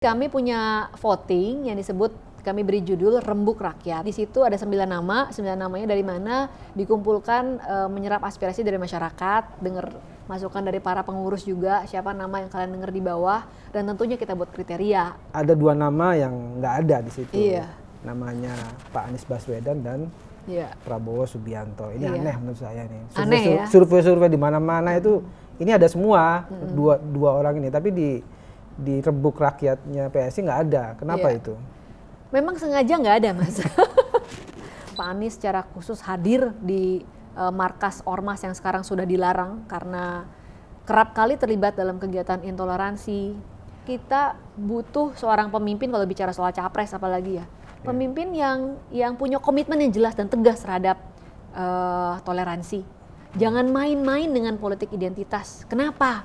Kami punya voting yang disebut, kami beri judul Rembuk Rakyat. Di situ ada 9 nama, 9 namanya dari mana dikumpulkan, menyerap aspirasi dari masyarakat, dengar masukan dari para pengurus juga, siapa nama yang kalian dengar di bawah, dan tentunya kita buat kriteria. Ada 2 nama yang nggak ada di situ. Iya. Namanya Pak Anies Baswedan dan Prabowo Subianto. Ini aneh menurut saya nih. Aneh ya? Survei-survei di mana-mana itu, ini ada semua dua orang ini, tapi di Rembuk Rakyatnya PSI nggak ada. Kenapa itu? Memang sengaja nggak ada, Mas. Pak Anies secara khusus hadir di markas ormas yang sekarang sudah dilarang karena kerap kali terlibat dalam kegiatan intoleransi. Kita butuh seorang pemimpin, kalau bicara soal capres apalagi ya, pemimpin yang punya komitmen yang jelas dan tegas terhadap toleransi. Jangan main-main dengan politik identitas. Kenapa?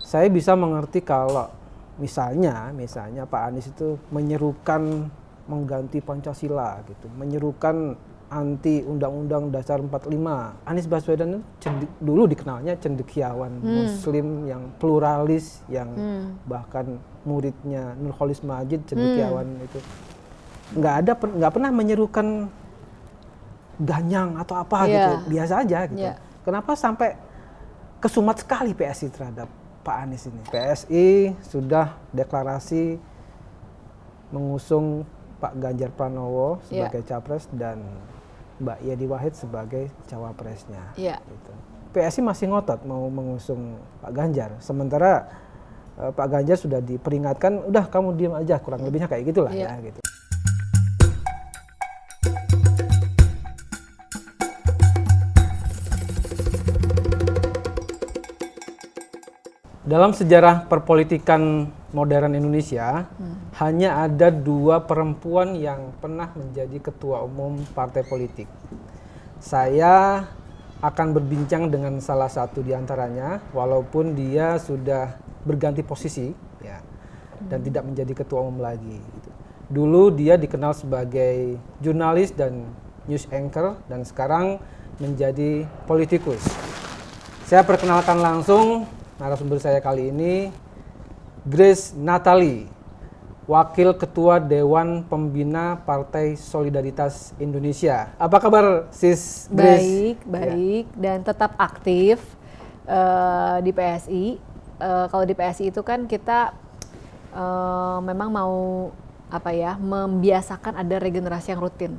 Saya bisa mengerti kalau misalnya Pak Anies itu menyerukan mengganti Pancasila gitu, menyerukan anti Undang-Undang Dasar 45. Anies Baswedan itu dulu dikenalnya cendekiawan Muslim yang pluralis, yang bahkan muridnya Nurholis Majid cendekiawan itu nggak pernah menyerukan ganyang atau apa gitu, biasa aja gitu. Kenapa sampai kesumat sekali PSI terhadap Pak Anies ini? PSI sudah deklarasi mengusung Pak Ganjar Pranowo sebagai capres dan Mbak Yeni Wahid sebagai cawapresnya. Gitu. PSI masih ngotot mau mengusung Pak Ganjar, sementara Pak Ganjar sudah diperingatkan, udah kamu diam aja, kurang lebihnya kayak gitulah ya gitu. Dalam sejarah perpolitikan modern Indonesia, hanya ada 2 perempuan yang pernah menjadi ketua umum partai politik. Saya akan berbincang dengan salah satu di antaranya, walaupun dia sudah berganti posisi ya, dan tidak menjadi ketua umum lagi. Gitu. Dulu dia dikenal sebagai jurnalis dan news anchor, dan sekarang menjadi politikus. Saya perkenalkan langsung narasumber saya kali ini, Grace Natali, Wakil Ketua Dewan Pembina Partai Solidaritas Indonesia. Apa kabar, Sis Grace? Baik, dan tetap aktif di PSI. Kalau di PSI itu kan kita memang mau membiasakan ada regenerasi yang rutin,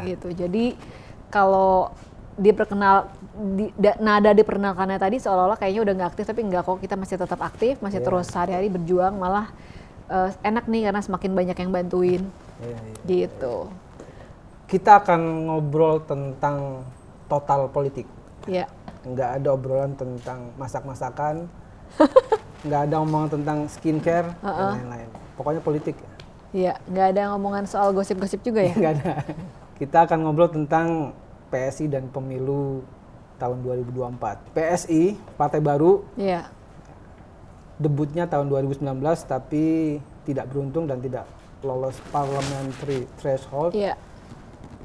gitu. Jadi kalau nada diperkenalkannya tadi seolah-olah kayaknya udah nggak aktif, tapi enggak kok, kita masih tetap aktif, masih terus sehari-hari berjuang, malah enak nih karena semakin banyak yang bantuin, gitu. Kita akan ngobrol tentang total politik. Nggak ada obrolan tentang masak-masakan, nggak ada omongan tentang skincare dan lain-lain. Pokoknya politik. Nggak ada ngomongan soal gosip-gosip juga ya? Nggak ada. Kita akan ngobrol tentang PSI dan pemilu tahun 2024. PSI, partai baru, debutnya tahun 2019 tapi tidak beruntung dan tidak lolos parliamentary threshold.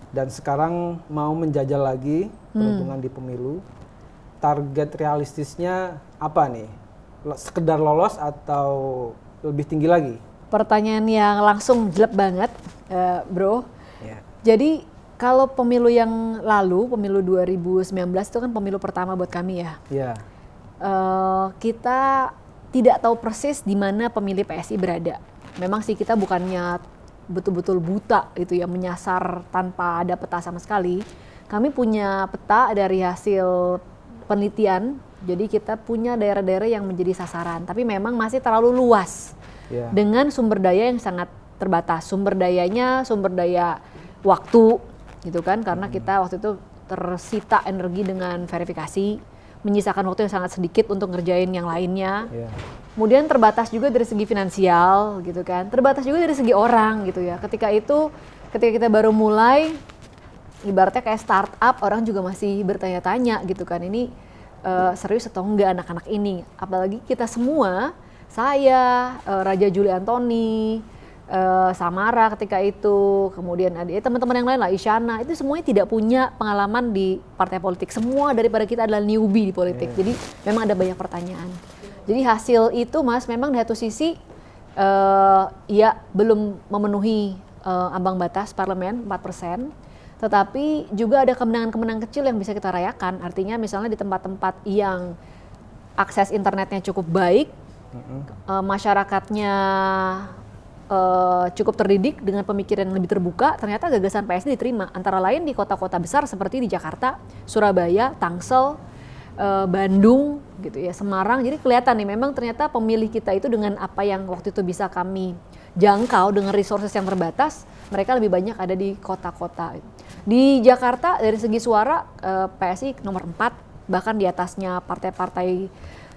Dan sekarang mau menjajal lagi peruntungan di pemilu. Target realistisnya apa nih? Sekedar lolos atau lebih tinggi lagi? Pertanyaan yang langsung jelek banget, bro. Jadi kalau pemilu yang lalu, pemilu 2019 itu kan pemilu pertama buat kami ya. Kita tidak tahu persis di mana pemilih PSI berada. Memang sih kita bukannya betul-betul buta gitu ya, menyasar tanpa ada peta sama sekali. Kami punya peta dari hasil penelitian, jadi kita punya daerah-daerah yang menjadi sasaran. Tapi memang masih terlalu luas dengan sumber daya yang sangat terbatas. Sumber dayanya, sumber daya waktu, gitu kan, karena kita waktu itu tersita energi dengan verifikasi, menyisakan waktu yang sangat sedikit untuk ngerjain yang lainnya. Kemudian terbatas juga dari segi finansial, gitu kan, terbatas juga dari segi orang, gitu ya. Ketika kita baru mulai, ibaratnya kayak startup, orang juga masih bertanya-tanya, gitu kan, ini serius atau enggak anak-anak ini. Apalagi kita semua, saya, Raja Juli Antoni, Samara ketika itu, kemudian ada teman-teman yang lain lah, Isyana, itu semuanya tidak punya pengalaman di partai politik. Semua daripada kita adalah newbie di politik. Jadi memang ada banyak pertanyaan. Jadi hasil itu, Mas, memang di satu sisi ya belum memenuhi ambang batas parlemen 4%, tetapi juga ada kemenangan-kemenangan kecil yang bisa kita rayakan. Artinya misalnya di tempat-tempat yang akses internetnya cukup baik, masyarakatnya cukup terdidik dengan pemikiran yang lebih terbuka, ternyata gagasan PSI diterima. Antara lain di kota-kota besar seperti di Jakarta, Surabaya, Tangsel, Bandung, gitu ya, Semarang. Jadi kelihatan nih, memang ternyata pemilih kita itu dengan apa yang waktu itu bisa kami jangkau dengan resources yang terbatas, mereka lebih banyak ada di kota-kota. Di Jakarta dari segi suara PSI nomor 4, bahkan di atasnya partai-partai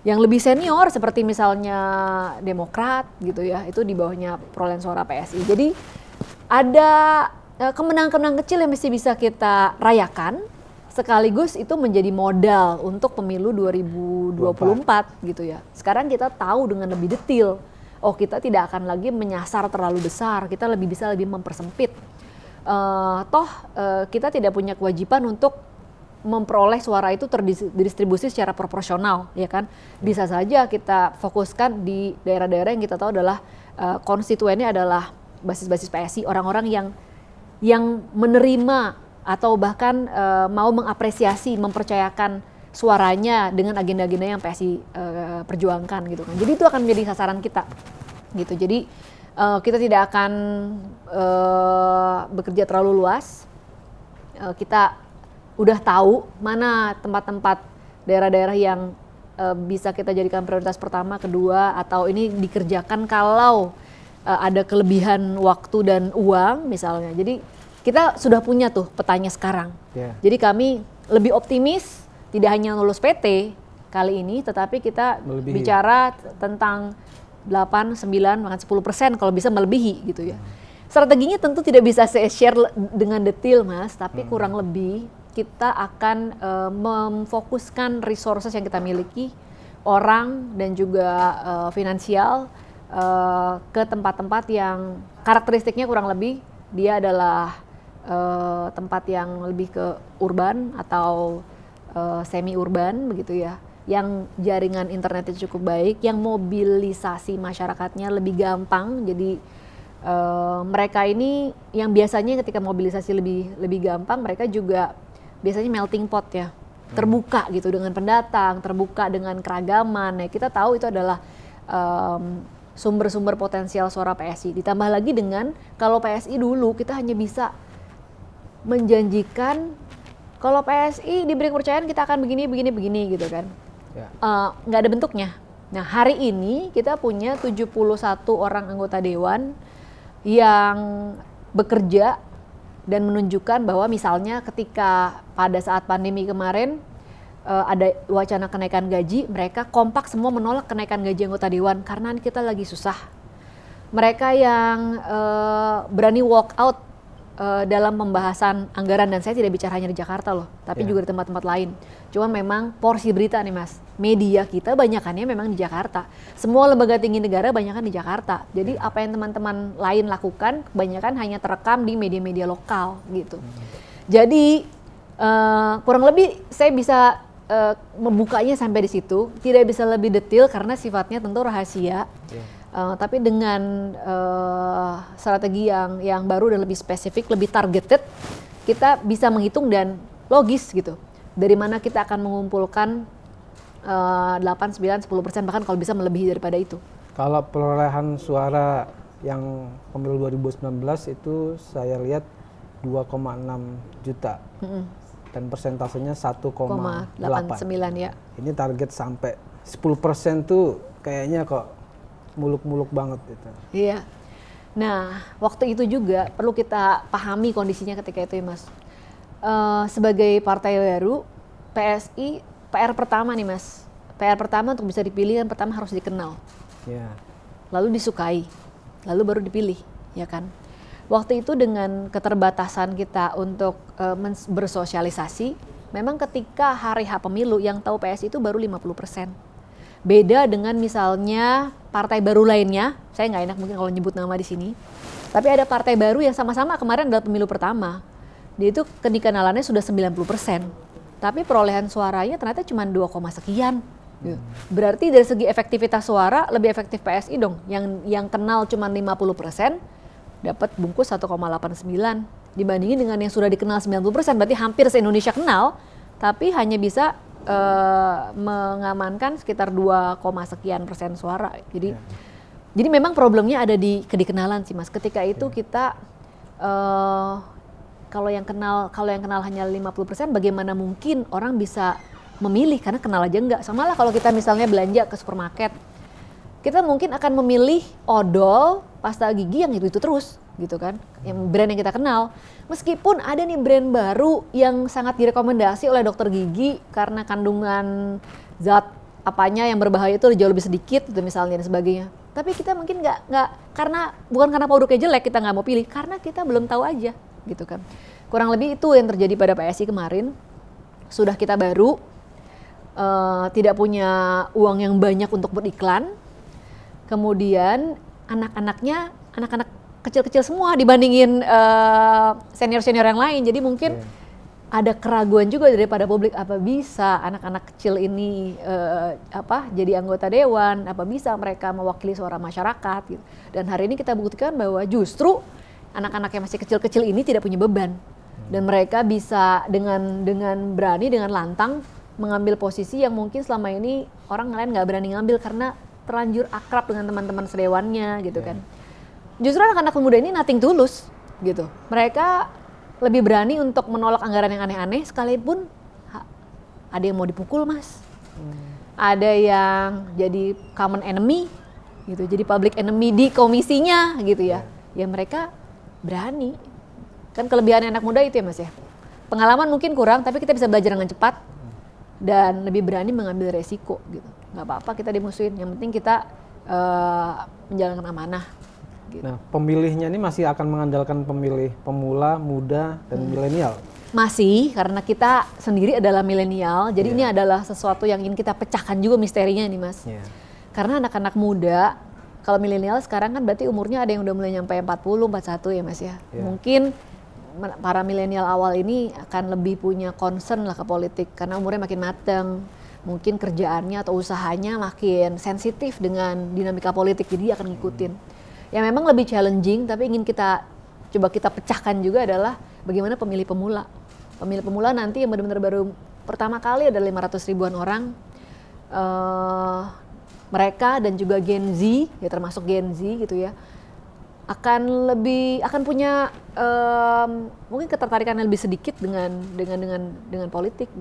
yang lebih senior seperti misalnya Demokrat gitu ya, itu di bawahnya perolehan suara PSI. Jadi ada kemenangan-kemenangan kecil yang mesti bisa kita rayakan, sekaligus itu menjadi modal untuk pemilu 2024 gitu ya. Sekarang kita tahu dengan lebih detail, oh kita tidak akan lagi menyasar terlalu besar, kita bisa lebih mempersempit. Kita tidak punya kewajiban untuk memperoleh suara itu terdistribusi secara proporsional, ya kan? Bisa saja kita fokuskan di daerah-daerah yang kita tahu adalah konstituennya adalah basis-basis PSI, orang-orang yang menerima atau bahkan mau mengapresiasi, mempercayakan suaranya dengan agenda-agenda yang PSI perjuangkan gitu kan. Jadi itu akan menjadi sasaran kita, gitu. Jadi kita tidak akan bekerja terlalu luas. Kita udah tahu mana tempat-tempat daerah-daerah yang bisa kita jadikan prioritas pertama, kedua, atau ini dikerjakan kalau ada kelebihan waktu dan uang misalnya. Jadi kita sudah punya tuh petanya sekarang. Jadi kami lebih optimis, tidak hanya lulus PT kali ini, tetapi kita bicara tentang 8, 9, bahkan 10% kalau bisa melebihi gitu ya. Strateginya tentu tidak bisa saya share dengan detail Mas, tapi kurang lebih kita akan memfokuskan resources yang kita miliki, orang dan juga finansial, ke tempat-tempat yang karakteristiknya kurang lebih dia adalah tempat yang lebih ke urban atau semi urban begitu ya, yang jaringan internetnya cukup baik, yang mobilisasi masyarakatnya lebih gampang. Jadi mereka ini yang biasanya ketika mobilisasi lebih gampang, mereka juga biasanya melting pot ya, terbuka gitu dengan pendatang, terbuka dengan keragaman. Nah, kita tahu itu adalah sumber-sumber potensial suara PSI. Ditambah lagi dengan kalau PSI dulu kita hanya bisa menjanjikan kalau PSI diberi kepercayaan kita akan begini gitu kan. Nggak ada bentuknya. Nah, hari ini kita punya 71 orang anggota dewan yang bekerja dan menunjukkan bahwa misalnya ketika pada saat pandemi kemarin ada wacana kenaikan gaji, mereka kompak semua menolak kenaikan gaji anggota dewan karena kita lagi susah. Mereka yang berani walk out dalam pembahasan anggaran, dan saya tidak bicara hanya di Jakarta loh, tapi juga di tempat-tempat lain. Cuma memang porsi berita nih Mas, media kita banyakannya memang di Jakarta. Semua lembaga tinggi negara banyakan di Jakarta. Jadi apa yang teman-teman lain lakukan kebanyakan hanya terekam di media-media lokal gitu. Jadi kurang lebih saya bisa membukanya sampai di situ. Tidak bisa lebih detail karena sifatnya tentu rahasia. Tapi dengan strategi yang baru dan lebih spesifik, lebih targeted, kita bisa menghitung dan logis gitu. Dari mana kita akan mengumpulkan 8, 9, 10%, bahkan kalau bisa melebihi daripada itu. Kalau perolehan suara yang pemilu 2019 itu saya lihat 2,6 juta. Dan persentasenya 1,89 ya. Ini target sampai 10% tuh kayaknya kok muluk-muluk banget gitu. Iya. Nah, waktu itu juga perlu kita pahami kondisinya ketika itu ya Mas. Sebagai partai baru, PSI PR pertama nih Mas. PR pertama untuk bisa dipilih kan pertama harus dikenal. Lalu disukai, lalu baru dipilih, ya kan? Waktu itu dengan keterbatasan kita untuk bersosialisasi, memang ketika hari H pemilu yang tahu PSI itu baru 50%. Beda dengan misalnya partai baru lainnya, saya nggak enak mungkin kalau nyebut nama di sini, tapi ada partai baru yang sama-sama kemarin adalah pemilu pertama. Dia itu kedikenalannya sudah 90%, tapi perolehan suaranya ternyata cuma 2, sekian Gitu. Berarti dari segi efektivitas suara lebih efektif PSI dong. Yang kenal cuma 50% dapat bungkus 1,89 dibandingin dengan yang sudah dikenal 90%, berarti hampir se-Indonesia kenal tapi hanya bisa mengamankan sekitar 2, sekian persen suara. Jadi memang problemnya ada di kedikenalan sih Mas. Ketika itu kita kalau yang kenal hanya 50%, bagaimana mungkin orang bisa memilih karena kenal aja enggak. Sama lah kalau kita misalnya belanja ke supermarket, kita mungkin akan memilih odol, pasta gigi yang itu terus gitu kan, yang brand yang kita kenal. Meskipun ada nih brand baru yang sangat direkomendasi oleh dokter gigi karena kandungan zat apanya yang berbahaya itu jauh lebih sedikit gitu misalnya dan sebagainya. Tapi kita mungkin nggak karena bukan karena produknya jelek kita nggak mau pilih, karena kita belum tahu aja gitu kan. Kurang lebih itu yang terjadi pada PSI kemarin. Sudah kita baru tidak punya uang yang banyak untuk beriklan. Kemudian anak-anak kecil-kecil semua dibandingin senior-senior yang lain. Jadi mungkin ada keraguan juga daripada publik, apa bisa anak-anak kecil ini jadi anggota dewan, apa bisa mereka mewakili suara masyarakat gitu. Dan hari ini kita buktikan bahwa justru anak-anak yang masih kecil-kecil ini tidak punya beban. Dan mereka bisa dengan berani, dengan lantang mengambil posisi yang mungkin selama ini orang lain nggak berani ngambil karena terlanjur akrab dengan teman-teman sedewannya gitu kan. Justru anak-anak muda ini nothing tulus gitu. Mereka lebih berani untuk menolak anggaran yang aneh-aneh sekalipun ada yang mau dipukul Mas. Ada yang jadi common enemy gitu, jadi public enemy di komisinya gitu ya. Ya mereka berani. Kan kelebihan anak muda itu ya Mas ya. Pengalaman mungkin kurang tapi kita bisa belajar dengan cepat dan lebih berani mengambil resiko gitu. Nggak apa-apa kita dimusuhin, yang penting kita menjalankan amanah. Gitu. Nah, pemilihnya ini masih akan mengandalkan pemilih pemula, muda, dan milenial? Masih, karena kita sendiri adalah milenial, jadi ini adalah sesuatu yang ingin kita pecahkan juga misterinya nih Mas. Karena anak-anak muda, kalau milenial sekarang kan berarti umurnya ada yang udah mulai nyampe 40, 41 ya Mas ya. Mungkin para milenial awal ini akan lebih punya concern lah ke politik, karena umurnya makin matang. Mungkin kerjaannya atau usahanya makin sensitif dengan dinamika politik, jadi akan ngikutin. Yang memang lebih challenging tapi ingin kita pecahkan juga adalah bagaimana pemilih pemula. Pemilih pemula nanti yang benar-benar baru pertama kali ada 500 ribuan orang. Mereka dan juga Gen Z, ya termasuk Gen Z gitu ya, akan punya mungkin ketertarikan yang lebih sedikit dengan politik.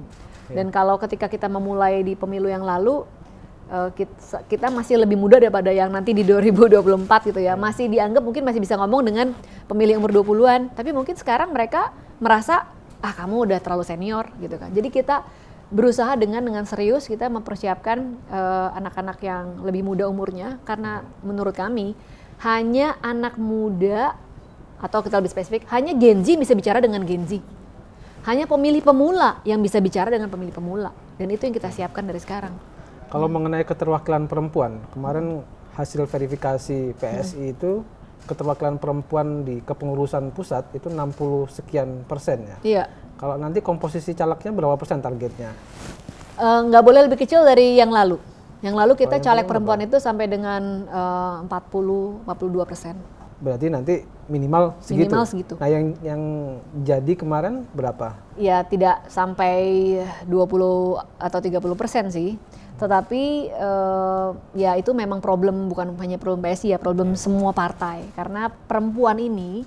Dan kalau ketika kita memulai di pemilu yang lalu, kita masih lebih muda daripada yang nanti di 2024 gitu ya. Masih dianggap mungkin masih bisa ngomong dengan pemilih umur 20-an. Tapi mungkin sekarang mereka merasa, kamu udah terlalu senior gitu kan. Jadi kita berusaha dengan serius kita mempersiapkan anak-anak yang lebih muda umurnya. Karena menurut kami, hanya anak muda, atau kita lebih spesifik, hanya Gen Z bisa bicara dengan Gen Z. Hanya pemilih pemula yang bisa bicara dengan pemilih pemula. Dan itu yang kita siapkan dari sekarang. Kalau mengenai keterwakilan perempuan, kemarin hasil verifikasi PSI itu keterwakilan perempuan di kepengurusan pusat itu 60 sekian persen ya. Iya. Kalau nanti komposisi calegnya berapa persen targetnya? Nggak boleh lebih kecil dari yang lalu. Yang lalu kita caleg perempuan itu sampai dengan 40-42%. Berarti nanti minimal segitu. Minimal segitu. Nah yang jadi kemarin berapa? Ya tidak sampai 20 atau 30% sih. Tetapi ya itu memang problem, bukan hanya problem PSI ya, problem semua partai. Karena perempuan ini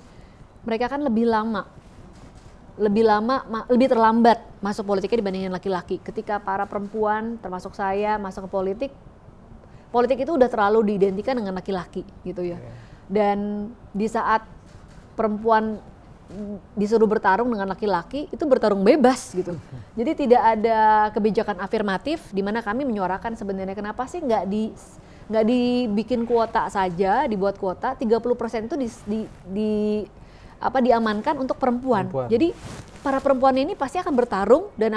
mereka kan lebih terlambat masuk politiknya dibandingin laki-laki. Ketika para perempuan termasuk saya masuk ke politik itu udah terlalu diidentikan dengan laki-laki gitu ya. Dan di saat perempuan disuruh bertarung dengan laki-laki, itu bertarung bebas gitu. Jadi tidak ada kebijakan afirmatif di mana kami menyuarakan sebenarnya kenapa sih nggak dibikin kuota saja, dibuat kuota 30% itu diamankan untuk perempuan. Jadi para perempuan ini pasti akan bertarung dan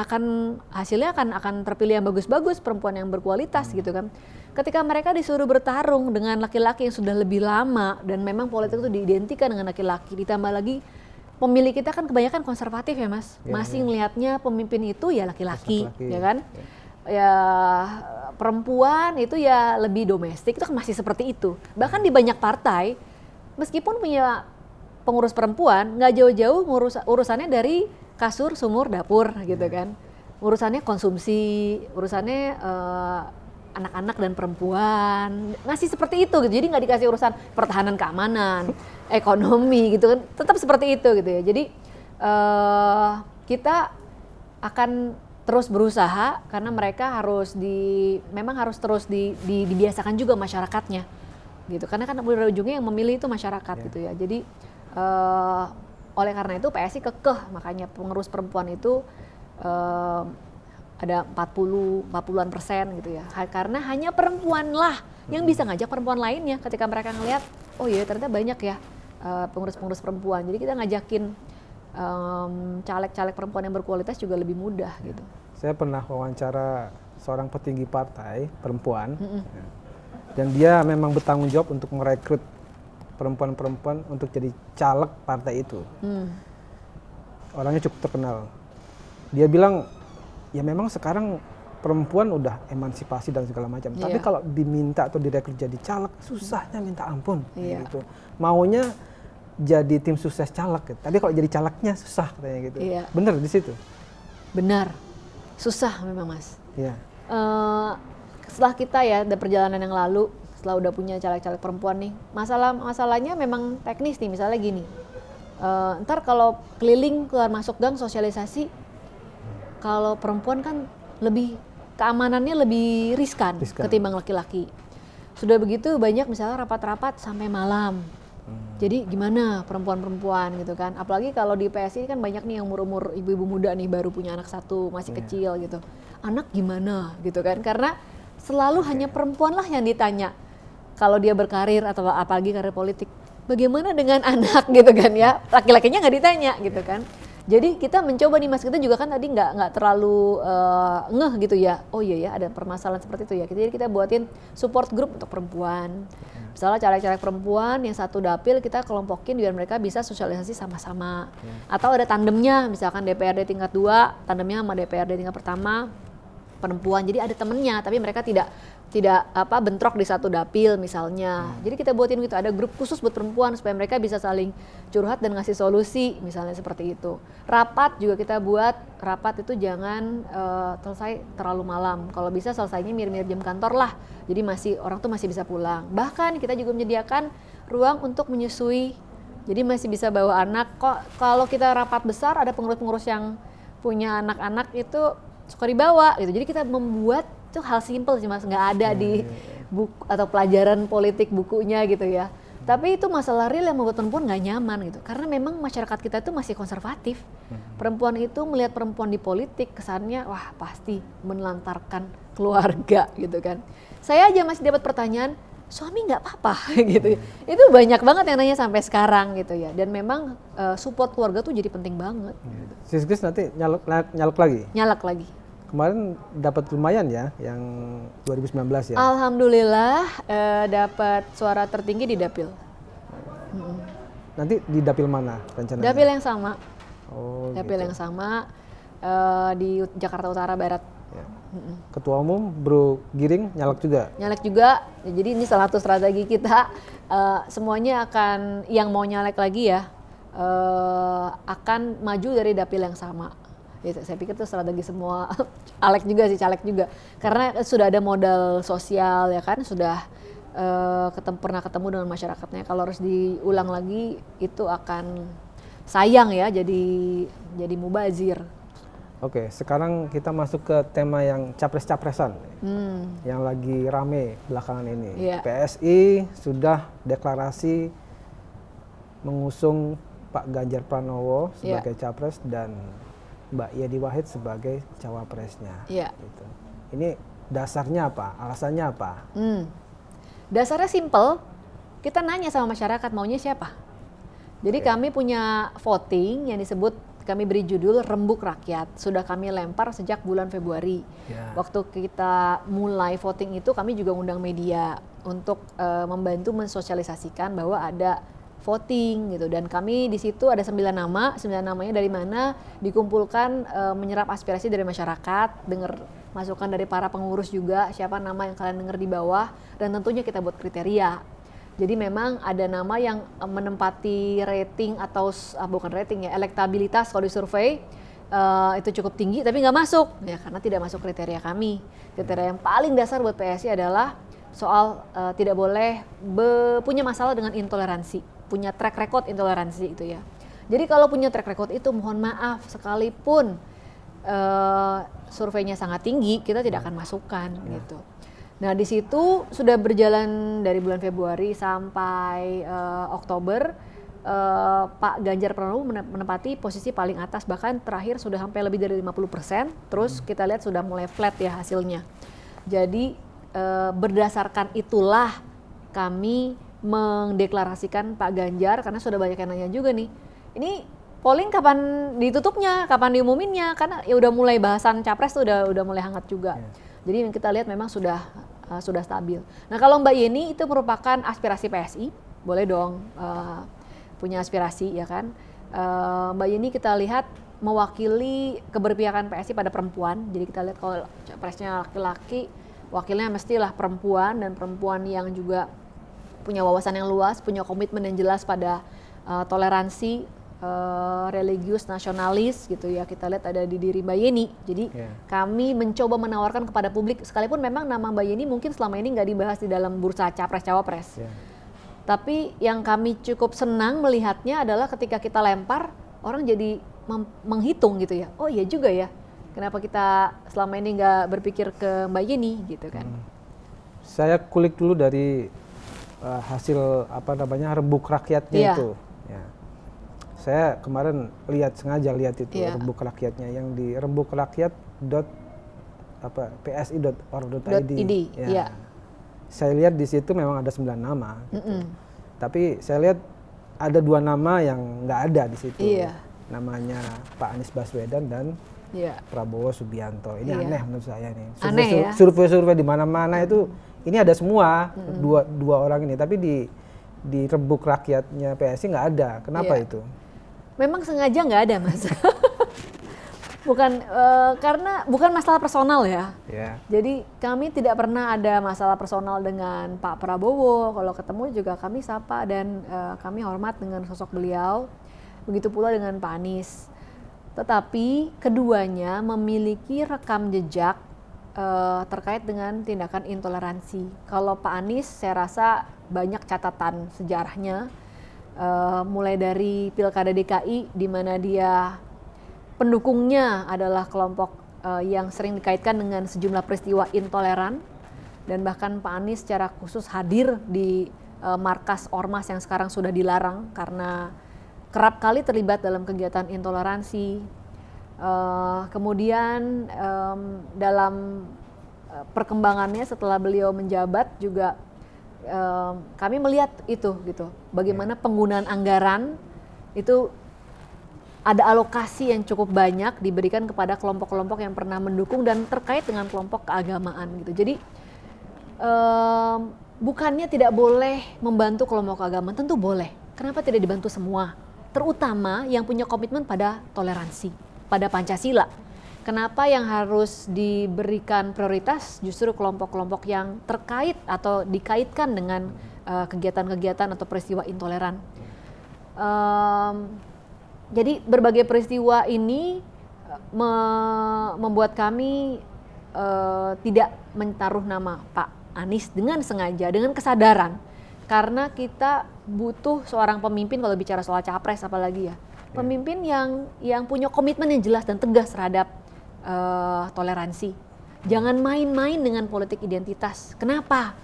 hasilnya akan terpilih yang bagus-bagus, perempuan yang berkualitas gitu kan. Ketika mereka disuruh bertarung dengan laki-laki yang sudah lebih lama dan memang politik itu diidentikan dengan laki-laki, ditambah lagi pemilih kita kan kebanyakan konservatif ya Mas, masih ngelihatnya pemimpin itu ya laki-laki ya kan. ya perempuan itu ya lebih domestik, itu kan masih seperti itu. Bahkan di banyak partai, meskipun punya pengurus perempuan, nggak jauh-jauh urusannya dari kasur, sumur, dapur gitu kan. Urusannya konsumsi, urusannya anak-anak dan perempuan, masih seperti itu gitu. Jadi nggak dikasih urusan pertahanan keamanan, ekonomi gitu kan, tetap seperti itu gitu ya. Jadi kita akan terus berusaha karena mereka memang harus terus dibiasakan juga masyarakatnya gitu. Karena kan ujungnya yang memilih itu masyarakat gitu ya. Jadi oleh karena itu PSI kekeh, makanya pengurus perempuan itu ada 40-an% gitu ya. Karena hanya perempuanlah yang bisa ngajak perempuan lainnya ketika mereka ngelihat, oh iya ternyata banyak ya pengurus-pengurus perempuan. Jadi kita ngajakin caleg-caleg perempuan yang berkualitas juga lebih mudah gitu. Saya pernah wawancara seorang petinggi partai perempuan, dan dia memang bertanggung jawab untuk merekrut perempuan-perempuan untuk jadi caleg partai itu. Orangnya cukup terkenal. Dia bilang, ya memang sekarang perempuan udah emansipasi dan segala macam. Tapi kalau diminta atau direkrut jadi caleg, susahnya minta ampun. Gitu. Maunya jadi tim sukses caleg, tapi kalau jadi calegnya susah katanya gitu. Bener di situ? Benar, susah memang Mas. Iya. Setelah kita ya ada perjalanan yang lalu, setelah udah punya caleg-caleg perempuan nih, masalahnya memang teknis nih, misalnya gini. Ntar kalau keliling keluar masuk gang sosialisasi, kalau perempuan kan lebih keamanannya lebih riskan ketimbang laki-laki. Sudah begitu banyak misalnya rapat-rapat sampai malam. Jadi gimana perempuan-perempuan gitu kan, apalagi kalau di PSI kan banyak nih yang umur-umur ibu-ibu muda nih baru punya anak satu, masih kecil gitu. Anak gimana gitu kan, karena selalu hanya perempuan lah yang ditanya kalau dia berkarir atau apalagi karir politik. Bagaimana dengan anak gitu kan ya, laki-lakinya nggak ditanya gitu kan. Jadi kita mencoba nih Mas, kita juga kan tadi nggak terlalu ngeh gitu ya. Oh iya ya ada permasalahan seperti itu ya. Jadi kita buatin support group untuk perempuan. Misalnya caleg-caleg perempuan yang satu dapil kita kelompokin biar mereka bisa sosialisasi sama-sama. Atau ada tandemnya, misalkan DPRD tingkat 2, tandemnya sama DPRD tingkat pertama perempuan. Jadi ada temennya, tapi mereka tidak bentrok di satu dapil misalnya. Jadi kita buatin gitu, ada grup khusus buat perempuan supaya mereka bisa saling curhat dan ngasih solusi misalnya seperti itu. Rapat juga kita buat, rapat itu jangan selesai terlalu malam. Kalau bisa selesainya mirip-mirip jam kantor lah. Jadi orang tuh masih bisa pulang. Bahkan kita juga menyediakan ruang untuk menyusui. Jadi masih bisa bawa anak. Kalau kita rapat besar ada pengurus-pengurus yang punya anak-anak itu suka dibawa gitu. Jadi kita membuat itu hal simpel sih Mas, nggak ada di buku atau pelajaran politik bukunya gitu ya. Tapi itu masalah real yang membuat perempuan nggak nyaman gitu. Karena memang masyarakat kita itu masih konservatif. Perempuan itu melihat perempuan di politik kesannya wah pasti menelantarkan keluarga gitu kan. Saya aja masih dapat pertanyaan, suami nggak apa-apa gitu. Itu banyak banget yang nanya sampai sekarang gitu ya. Dan memang support keluarga tuh jadi penting banget. Sis Gus nanti nyalek lagi? Nyalek lagi. Kemarin dapat lumayan ya, yang 2019 ya? Alhamdulillah dapat suara tertinggi di dapil. Nanti di dapil mana rencananya? Dapil yang sama. Oh, dapil gitu. yang sama di Jakarta Utara Barat. Ya. Ketua Umum Bro Giring nyalek juga? Nyalek juga, jadi ini salah satu strategi kita. Semuanya akan, yang mau nyalek lagi ya, akan maju dari dapil yang sama. Gitu. Saya pikir itu strategi semua Alek juga sih, caleg juga, karena sudah ada modal sosial ya kan, sudah pernah ketemu dengan masyarakatnya. Kalau harus diulang lagi itu akan sayang ya, jadi mubazir. Oke, sekarang kita masuk ke tema yang capres-capresan yang lagi rame belakangan ini. PSI sudah deklarasi mengusung Pak Ganjar Pranowo sebagai capres dan Mbak Yeni Wahid sebagai cawapresnya. Gitu. Ini dasarnya apa? Alasannya apa? Dasarnya simple, kita nanya sama masyarakat maunya siapa. Jadi kami punya voting yang disebut, kami beri judul Rembuk Rakyat. Sudah kami lempar sejak bulan Februari. Waktu kita mulai voting itu kami juga undang media untuk membantu mensosialisasikan bahwa ada voting gitu, dan kami di situ ada 9 nama. 9 namanya dari mana? Dikumpulkan, menyerap aspirasi dari masyarakat, dengar masukan dari para pengurus juga, siapa nama yang kalian dengar di bawah, dan tentunya kita buat kriteria. Jadi memang ada nama yang menempati rating atau bukan rating ya, elektabilitas kalau di survei itu cukup tinggi tapi nggak masuk ya karena tidak masuk kriteria kami. Kriteria yang paling dasar buat PSI adalah soal tidak boleh punya masalah dengan intoleransi, punya track record intoleransi itu ya. Jadi kalau punya track record itu mohon maaf sekalipun surveinya sangat tinggi kita tidak akan masukkan gitu. Nah di situ sudah berjalan dari bulan Februari sampai Oktober, Pak Ganjar Pranowo menempati posisi paling atas, bahkan terakhir sudah sampai lebih dari 50%, terus kita lihat sudah mulai flat ya hasilnya. Jadi berdasarkan itulah kami mendeklarasikan Pak Ganjar, karena sudah banyak yang nanya juga nih, ini polling kapan ditutupnya, kapan diumuminnya, karena ya udah mulai bahasan capres tuh udah mulai hangat juga. Jadi kita lihat memang sudah stabil. Nah kalau Mbak Yeni itu merupakan aspirasi PSI, boleh dong punya aspirasi ya kan. Mbak Yeni kita lihat mewakili keberpihakan PSI pada perempuan. Jadi kita lihat kalau capresnya laki-laki, wakilnya mestilah perempuan, dan perempuan yang juga punya wawasan yang luas, punya komitmen yang jelas pada toleransi, religius, nasionalis gitu ya. Kita lihat ada di diri Mbak Yeni. Jadi kami mencoba menawarkan kepada publik, sekalipun memang nama Mbak Yeni mungkin selama ini nggak dibahas di dalam bursa capres-cawapres. Tapi yang kami cukup senang melihatnya adalah ketika kita lempar, orang jadi menghitung gitu ya. Oh iya juga ya, kenapa kita selama ini nggak berpikir ke Mbak Yeni gitu kan. Saya kulik dulu dari hasil rembuk rakyatnya itu. Ya. Saya kemarin sengaja lihat itu rembuk rakyatnya yang di rembukerakyat.psi.org.id. Ya. Saya lihat di situ memang ada 9 nama. Gitu. Tapi saya lihat ada 2 nama yang nggak ada di situ. Namanya Pak Anies Baswedan dan Prabowo Subianto. Ini aneh menurut saya nih. Survei-survei di mana-mana itu ini ada semua dua orang ini. Tapi di rembuk rakyatnya PSI nggak ada. Kenapa itu? Memang sengaja nggak ada mas. Karena bukan masalah personal ya. Jadi kami tidak pernah ada masalah personal dengan Pak Prabowo. Kalau ketemu juga kami sapa dan kami hormat dengan sosok beliau. Begitu pula dengan Pak Anies. Tetapi keduanya memiliki rekam jejak terkait dengan tindakan intoleransi. Kalau Pak Anies saya rasa banyak catatan sejarahnya. Mulai dari Pilkada DKI di mana dia pendukungnya adalah kelompok yang sering dikaitkan dengan sejumlah peristiwa intoleran, dan bahkan Pak Anies secara khusus hadir di markas ormas yang sekarang sudah dilarang karena kerap kali terlibat dalam kegiatan intoleransi. Kemudian dalam perkembangannya setelah beliau menjabat juga kami melihat itu gitu, bagaimana penggunaan anggaran itu ada alokasi yang cukup banyak diberikan kepada kelompok-kelompok yang pernah mendukung dan terkait dengan kelompok keagamaan gitu. Jadi bukannya tidak boleh membantu kelompok keagamaan, tentu boleh. Kenapa tidak dibantu semua? Terutama yang punya komitmen pada toleransi, pada Pancasila. Kenapa yang harus diberikan prioritas justru kelompok-kelompok yang terkait atau dikaitkan dengan kegiatan-kegiatan atau peristiwa intoleran. Jadi berbagai peristiwa ini membuat kami tidak menaruh nama Pak Anies dengan sengaja, dengan kesadaran. Karena kita butuh seorang pemimpin, kalau bicara soal capres apalagi ya, pemimpin yang punya komitmen yang jelas dan tegas terhadap toleransi. Jangan main-main dengan politik identitas. Kenapa?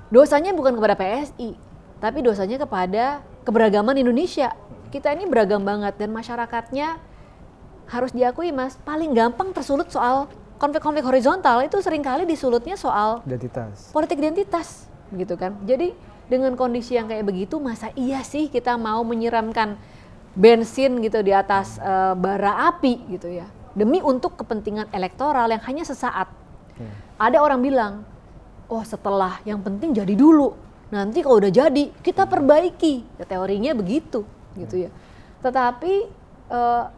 Dosanya bukan kepada PSI, tapi dosanya kepada keberagaman Indonesia. Kita ini beragam banget dan masyarakatnya harus diakui mas, paling gampang tersulut soal konflik-konflik horizontal itu seringkali disulutnya soal identitas. Politik identitas, gitu kan. Jadi dengan kondisi yang kayak begitu, masa iya sih kita mau menyiramkan bensin gitu di atas bara api gitu ya, demi untuk kepentingan elektoral yang hanya sesaat. Ada orang bilang, oh setelah yang penting jadi dulu, nanti kalau udah jadi kita perbaiki. Ya, teorinya begitu gitu ya. Tetapi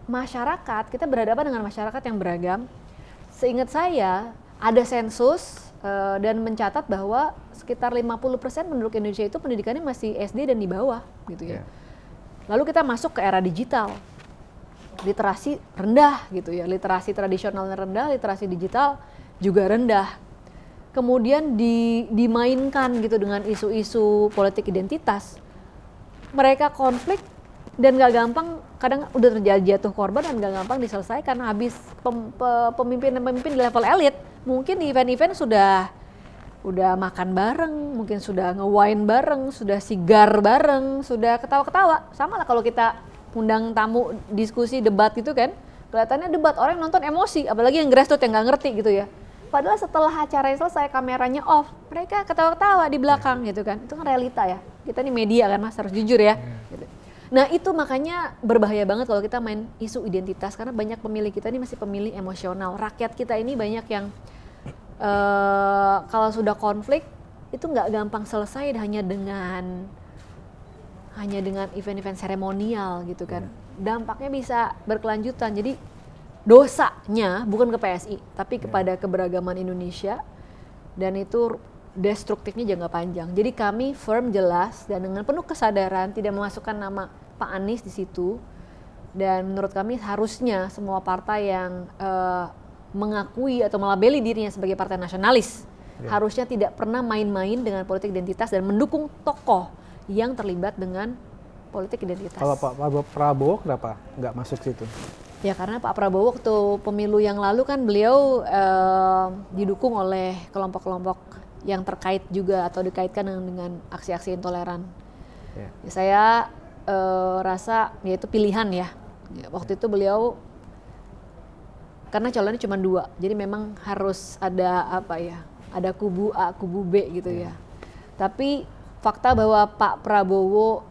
masyarakat, kita berhadapan dengan masyarakat yang beragam. Seingat saya ada sensus dan mencatat bahwa sekitar 50% penduduk Indonesia itu pendidikannya masih SD dan di bawah gitu ya. Lalu kita masuk ke era digital, literasi rendah gitu ya, literasi tradisionalnya rendah, literasi digital juga rendah. Kemudian dimainkan gitu dengan isu-isu politik identitas. Mereka konflik dan gak gampang, kadang udah terjadi jatuh korban dan gak gampang diselesaikan. Habis pemimpin di level elit, mungkin di event-event sudah makan bareng, mungkin sudah nge-wine bareng, sudah sigar bareng, sudah ketawa-ketawa. Sama lah kalau kita undang tamu diskusi debat gitu kan, kelihatannya debat, orang yang nonton emosi, apalagi yang grassroots yang gak ngerti gitu ya. Padahal setelah acaranya selesai, kameranya off, mereka ketawa-ketawa di belakang gitu kan. Itu kan realita ya, kita nih media kan Mas, harus jujur ya. Gitu. Nah itu makanya berbahaya banget kalau kita main isu identitas, karena banyak pemilih kita ini masih pemilih emosional. Rakyat kita ini banyak yang kalau sudah konflik itu nggak gampang selesai hanya dengan event-event seremonial gitu kan. Dampaknya bisa berkelanjutan. Jadi dosanya bukan ke PSI tapi kepada keberagaman Indonesia, dan itu destruktifnya jangka panjang. Jadi kami firm, jelas, dan dengan penuh kesadaran tidak memasukkan nama Pak Anies di situ. Dan menurut kami harusnya semua partai yang mengakui atau melabeli dirinya sebagai partai nasionalis harusnya tidak pernah main-main dengan politik identitas dan mendukung tokoh yang terlibat dengan politik identitas. Kalau Pak Prabowo kenapa nggak masuk situ? Ya karena Pak Prabowo waktu pemilu yang lalu kan beliau didukung oleh kelompok-kelompok yang terkait juga atau dikaitkan dengan aksi-aksi intoleran. Ya, saya rasa ya itu pilihan ya. Waktu itu beliau, karena calonnya cuma 2, jadi memang harus ada ada kubu A, kubu B gitu ya. Tapi fakta bahwa Pak Prabowo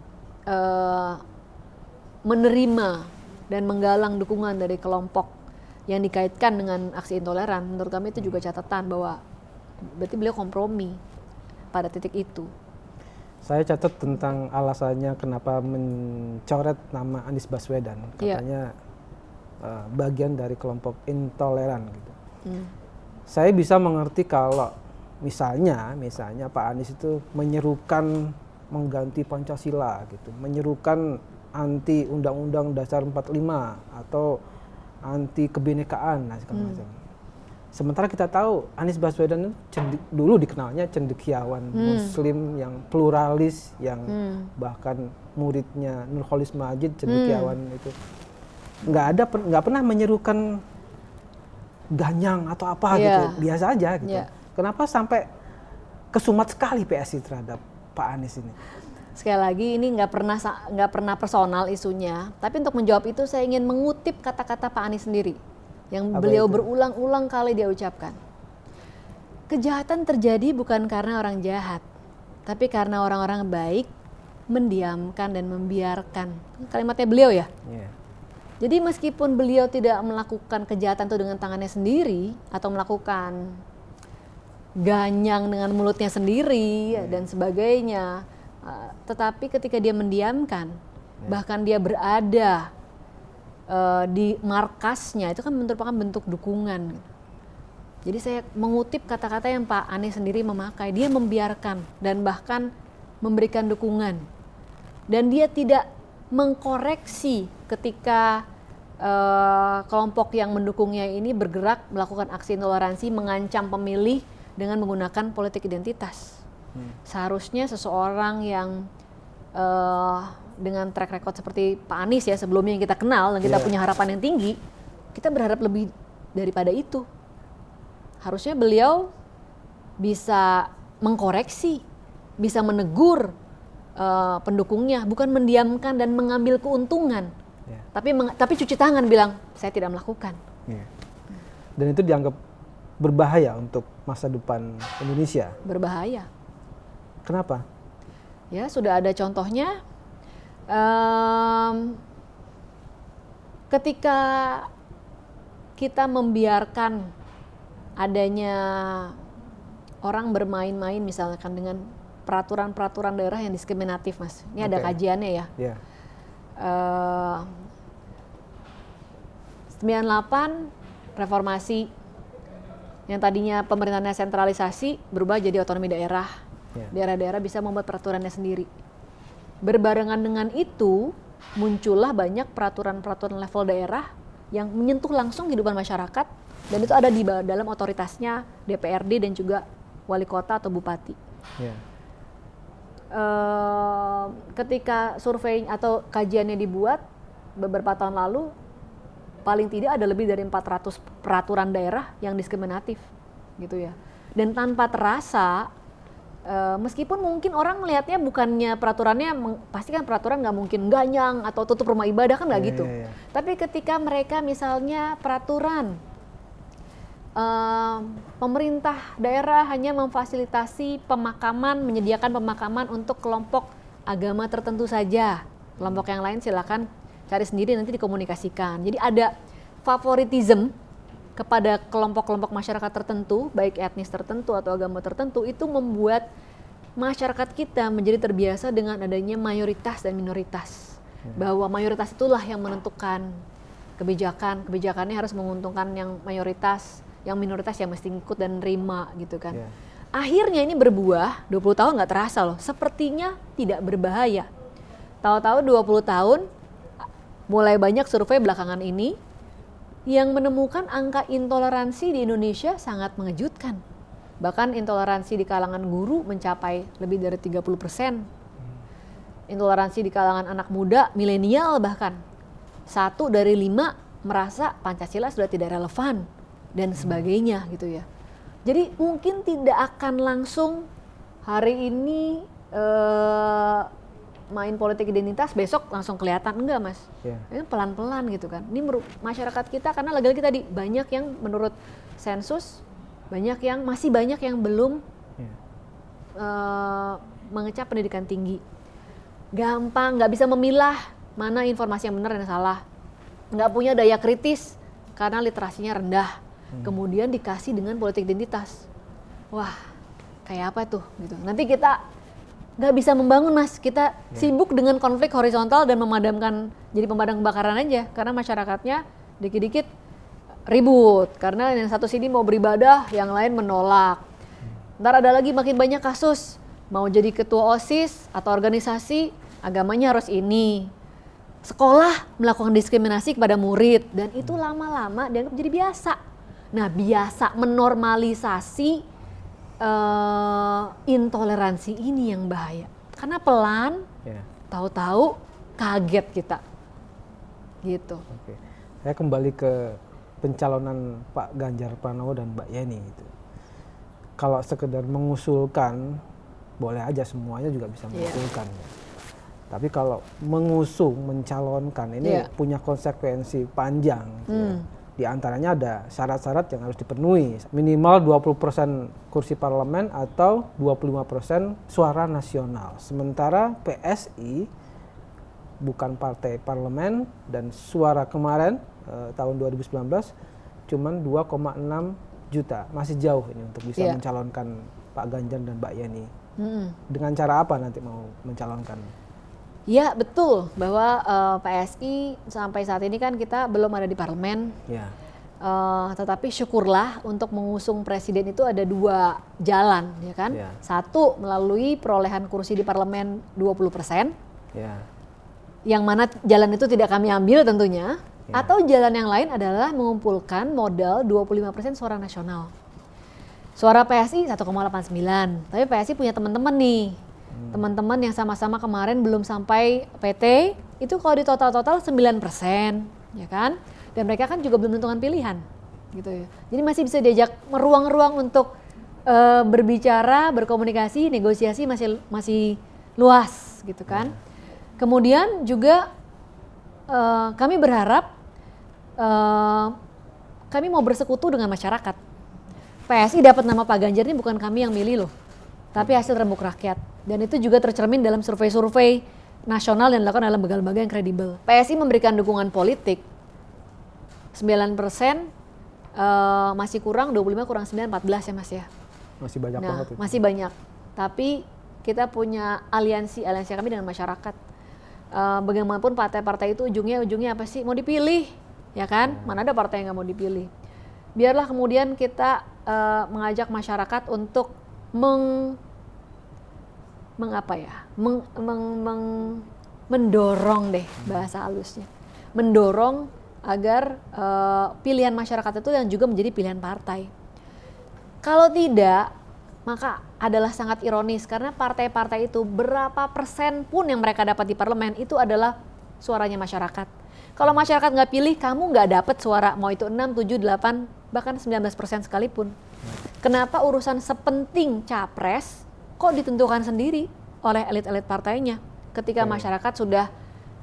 menerima dan menggalang dukungan dari kelompok yang dikaitkan dengan aksi intoleran, menurut kami itu juga catatan bahwa berarti beliau kompromi pada titik itu. Saya catat tentang alasannya kenapa mencoret nama Anies Baswedan, katanya bagian dari kelompok intoleran gitu. Saya bisa mengerti kalau misalnya Pak Anies itu menyerukan mengganti Pancasila gitu, menyerukan anti Undang-Undang Dasar 45 atau anti kebinekaan segala macam. Sementara kita tahu Anies Baswedan dulu dikenalnya cendekiawan Muslim yang pluralis, yang bahkan muridnya Nurholis Majid cendekiawan itu nggak pernah menyerukan ganyang atau apa gitu, biasa aja gitu. Kenapa sampai kesumat sekali PSI terhadap Pak Anies ini? Sekali lagi ini nggak pernah personal isunya, tapi untuk menjawab itu saya ingin mengutip kata-kata Pak Anies sendiri yang beliau berulang-ulang kali dia ucapkan. Kejahatan terjadi bukan karena orang jahat, tapi karena orang-orang baik mendiamkan dan membiarkan. Kalimatnya beliau ya. Jadi meskipun beliau tidak melakukan kejahatan itu dengan tangannya sendiri atau melakukan ganyang dengan mulutnya sendiri dan sebagainya, tetapi ketika dia mendiamkan, bahkan dia berada di markasnya, itu kan merupakan bentuk dukungan. Jadi saya mengutip kata-kata yang Pak Anies sendiri memakai, dia membiarkan dan bahkan memberikan dukungan. Dan dia tidak mengkoreksi ketika kelompok yang mendukungnya ini bergerak melakukan aksi intoleransi, mengancam pemilih dengan menggunakan politik identitas. Seharusnya seseorang yang dengan track record seperti Pak Anies ya sebelumnya yang kita kenal dan kita punya harapan yang tinggi, kita berharap lebih daripada itu. Harusnya beliau bisa mengkoreksi, bisa menegur pendukungnya, bukan mendiamkan dan mengambil keuntungan. Tapi cuci tangan bilang saya tidak melakukan. Dan itu dianggap berbahaya untuk masa depan Indonesia. Berbahaya. Kenapa? Ya sudah ada contohnya. Ketika kita membiarkan adanya orang bermain-main misalkan dengan peraturan-peraturan daerah yang diskriminatif, Mas. Ini ada kajiannya ya. 98 reformasi Yang tadinya pemerintahnya sentralisasi berubah jadi otonomi daerah. Ya. Daerah-daerah bisa membuat peraturannya sendiri. Berbarengan dengan itu, muncullah banyak peraturan-peraturan level daerah yang menyentuh langsung kehidupan masyarakat, dan itu ada di dalam otoritasnya DPRD dan juga wali kota atau bupati. Ya. Ketika survei atau kajiannya dibuat beberapa tahun lalu, paling tidak ada lebih dari 400 peraturan daerah yang diskriminatif gitu ya. Dan tanpa terasa, meskipun mungkin orang melihatnya bukannya peraturannya, pasti kan peraturan nggak mungkin ganyang atau tutup rumah ibadah, kan nggak gitu. Tapi ketika mereka misalnya peraturan pemerintah daerah hanya memfasilitasi pemakaman, menyediakan pemakaman untuk kelompok agama tertentu saja. Kelompok yang lain silakan cari sendiri, nanti dikomunikasikan. Jadi ada favoritism kepada kelompok-kelompok masyarakat tertentu, baik etnis tertentu atau agama tertentu, itu membuat masyarakat kita menjadi terbiasa dengan adanya mayoritas dan minoritas. Bahwa mayoritas itulah yang menentukan kebijakan, kebijakannya harus menguntungkan yang mayoritas, yang minoritas yang mesti ngikut dan nerima gitu kan. Akhirnya ini berbuah, 20 tahun nggak terasa loh, sepertinya tidak berbahaya. Tahu-tahu 20 tahun, mulai banyak survei belakangan ini yang menemukan angka intoleransi di Indonesia sangat mengejutkan. Bahkan intoleransi di kalangan guru mencapai lebih dari 30%. Intoleransi di kalangan anak muda, milenial bahkan. 1 dari 5 merasa Pancasila sudah tidak relevan dan sebagainya gitu ya. Jadi mungkin tidak akan langsung hari ini main politik identitas, besok langsung kelihatan, enggak mas. Ini pelan-pelan gitu kan. Ini masyarakat kita, karena lagi-lagi tadi banyak yang menurut sensus, masih banyak yang belum mengecap pendidikan tinggi. Gampang, nggak bisa memilah mana informasi yang benar dan salah. Nggak punya daya kritis karena literasinya rendah. Kemudian dikasih dengan politik identitas. Wah, kayak apa tuh gitu. Nanti kita nggak bisa membangun mas, kita sibuk dengan konflik horizontal dan memadamkan, jadi pemadam kebakaran aja, karena masyarakatnya dikit-dikit ribut karena yang satu sini mau beribadah, yang lain menolak. Ntar ada lagi makin banyak kasus, mau jadi ketua OSIS atau organisasi agamanya harus ini, sekolah melakukan diskriminasi kepada murid, dan itu lama-lama dianggap jadi biasa. Nah, biasa menormalisasi intoleransi ini yang bahaya, karena pelan, tahu-tahu kaget kita, gitu. Oke. Saya kembali ke pencalonan Pak Ganjar Pranowo dan Mbak Yeni gitu. Kalau sekedar mengusulkan, boleh aja, semuanya juga bisa mengusulkan. Tapi kalau mengusung, mencalonkan, ini punya konsekuensi panjang. Gitu. Di antaranya ada syarat-syarat yang harus dipenuhi. Minimal 20% kursi parlemen atau 25% suara nasional. Sementara PSI bukan partai parlemen, dan suara kemarin tahun 2019 cuman 2,6 juta. Masih jauh ini untuk bisa mencalonkan Pak Ganjar dan Mbak Yeni. Dengan cara apa nanti mau mencalonkan? Ya betul, bahwa PSI sampai saat ini kan kita belum ada di parlemen. Tetapi syukurlah untuk mengusung presiden itu ada 2 jalan, ya kan? Satu, melalui perolehan kursi di parlemen 20%. Yang mana jalan itu tidak kami ambil tentunya. Atau jalan yang lain adalah mengumpulkan modal 25% suara nasional. Suara PSI 1,89, tapi PSI punya teman-teman nih. Teman-teman yang sama-sama kemarin belum sampai PT, itu kalau di total-total 9%, ya kan? Dan mereka kan juga belum menentukan pilihan, gitu ya. Jadi masih bisa diajak ruang-ruang untuk berbicara, berkomunikasi, negosiasi masih luas, gitu kan? Kemudian juga kami berharap kami mau bersekutu dengan masyarakat. PSI dapat nama Pak Ganjar ini bukan kami yang milih loh, tapi hasil rembuk rakyat. Dan itu juga tercermin dalam survei-survei nasional yang dilakukan oleh lembaga-lembaga yang kredibel. PSI memberikan dukungan politik 9%, masih kurang, 25 kurang 9, 14 ya mas ya. Masih banyak banget itu. Masih banyak, tapi kita punya aliansi kami dengan masyarakat. Bagaimanapun partai-partai itu ujungnya apa sih? Mau dipilih, ya kan? Mana ada partai yang nggak mau dipilih. Biarlah kemudian kita mengajak masyarakat untuk mendorong deh bahasa halusnya, mendorong agar pilihan masyarakat itu dan juga menjadi pilihan partai. Kalau tidak, maka adalah sangat ironis karena partai-partai itu berapa persen pun yang mereka dapat di parlemen itu adalah suaranya masyarakat. Kalau masyarakat nggak pilih, kamu nggak dapat suara, mau itu 6, 7, 8, bahkan 19% sekalipun. Kenapa urusan sepenting capres kok ditentukan sendiri oleh elit-elit partainya ketika masyarakat sudah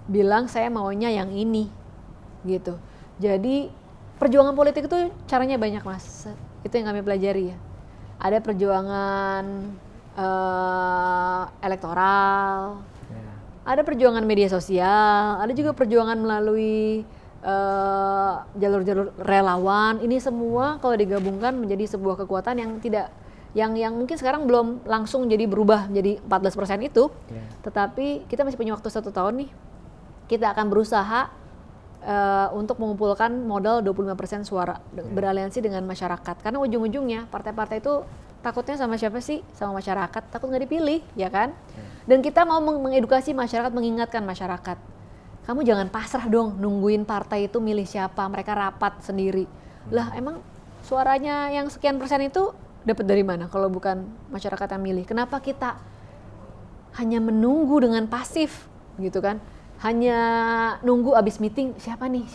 bilang saya maunya yang ini gitu. Jadi perjuangan politik itu caranya banyak, Mas. Itu yang kami pelajari ya. Ada perjuangan elektoral, ada perjuangan media sosial, ada juga perjuangan melalui jalur-jalur relawan. Ini semua kalau digabungkan menjadi sebuah kekuatan yang tidak yang mungkin sekarang belum langsung jadi berubah jadi 14% itu, tetapi kita masih punya waktu 1 tahun nih. Kita akan berusaha untuk mengumpulkan modal 25% suara beraliansi dengan masyarakat. Karena ujung-ujungnya partai-partai itu takutnya sama siapa sih? Sama masyarakat, takut nggak dipilih, ya kan? Dan kita mau mengedukasi masyarakat, mengingatkan masyarakat. Kamu jangan pasrah dong nungguin partai itu milih siapa, mereka rapat sendiri. Lah emang suaranya yang sekian persen itu dapat dari mana kalau bukan masyarakat yang milih? Kenapa kita hanya menunggu dengan pasif gitu kan? Hanya nunggu abis meeting siapa nih,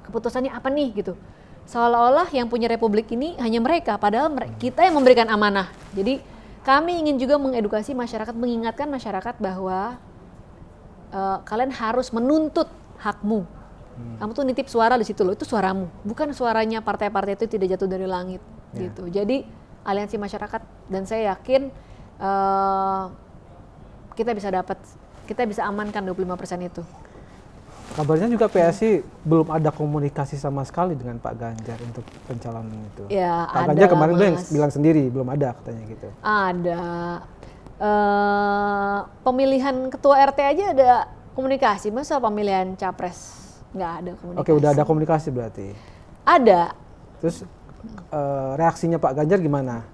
keputusannya apa nih gitu. Seolah-olah yang punya republik ini hanya mereka, padahal kita yang memberikan amanah. Jadi kami ingin juga mengedukasi masyarakat, mengingatkan masyarakat bahwa kalian harus menuntut hakmu. Kamu tuh nitip suara di situ loh, itu suaramu, bukan suaranya partai-partai itu tidak jatuh dari langit gitu. Jadi aliansi masyarakat, dan saya yakin kita bisa amankan 25% itu. Kabarnya juga PSI belum ada komunikasi sama sekali dengan Pak Ganjar untuk pencalonan itu. Ya, Pak Ganjar kemarin udah bilang sendiri belum ada katanya gitu. Ada. Pemilihan ketua RT aja ada komunikasi, masa pemilihan capres nggak ada komunikasi? Oke, udah ada komunikasi berarti. Ada. Terus reaksinya Pak Ganjar gimana?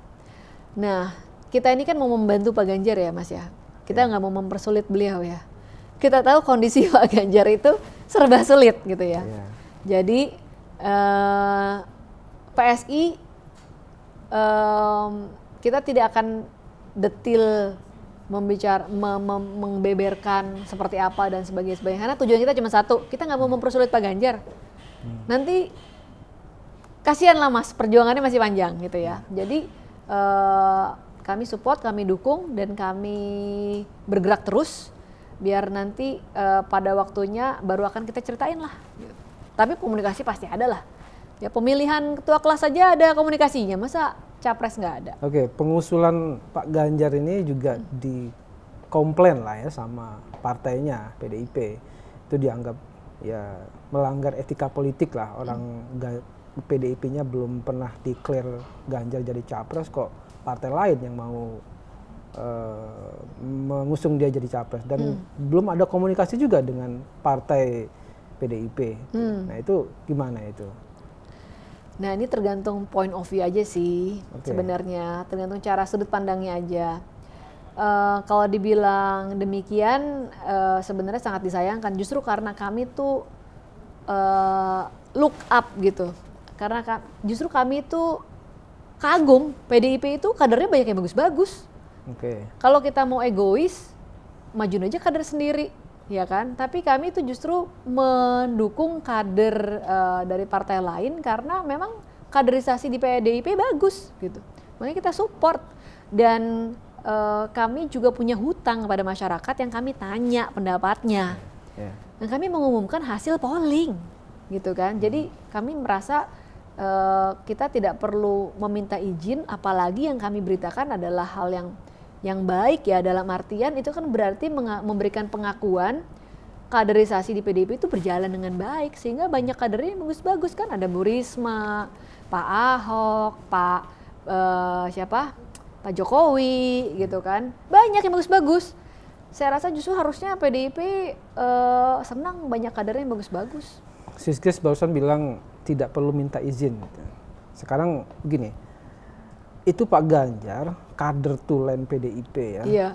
Nah, kita ini kan mau membantu Pak Ganjar ya, Mas ya. Kita nggak mau mempersulit beliau ya. Kita tahu kondisi Pak Ganjar itu serba sulit gitu ya. Jadi PSI kita tidak akan detil membeberkan seperti apa dan sebagainya. Karena tujuan kita cuma satu, kita nggak mau mempersulit Pak Ganjar. Nanti kasihanlah Mas, perjuangannya masih panjang gitu ya. Jadi kami support, kami dukung, dan kami bergerak terus biar nanti pada waktunya baru akan kita ceritain lah. Tapi komunikasi pasti ada lah. Ya pemilihan ketua kelas saja ada komunikasinya, masa capres nggak ada? Oke, pengusulan Pak Ganjar ini juga dikomplain lah ya sama partainya PDIP. Itu dianggap ya melanggar etika politik lah, orang PDIP-nya belum pernah declare Ganjar jadi capres, kok partai lain yang mau mengusung dia jadi capres, dan belum ada komunikasi juga dengan partai PDIP. Nah itu gimana itu? Nah ini tergantung point of view aja sih sebenarnya, tergantung cara sudut pandangnya aja. Kalau dibilang demikian sebenarnya sangat disayangkan, justru karena kami tuh look up gitu, karena justru kami tuh kagum, PDIP itu kadernya banyak yang bagus-bagus. Kalau kita mau egois, majuin aja kader sendiri, ya kan? Tapi kami itu justru mendukung kader dari partai lain karena memang kaderisasi di PDIP bagus, gitu. Makanya kita support, dan kami juga punya hutang kepada masyarakat yang kami tanya pendapatnya, dan kami mengumumkan hasil polling, gitu kan? Jadi kami merasa kita tidak perlu meminta izin, apalagi yang kami beritakan adalah hal yang baik ya, dalam artian itu kan berarti memberikan pengakuan kaderisasi di PDIP itu berjalan dengan baik, sehingga banyak kadernya yang bagus-bagus kan, ada Bu Risma, Pak Ahok, Pak Jokowi gitu kan, banyak yang bagus-bagus. Saya rasa justru harusnya PDIP senang banyak kadernya yang bagus-bagus. Siskis barusan bilang tidak perlu minta izin. Sekarang begini, itu Pak Ganjar kader tulen PDIP ya, Iya.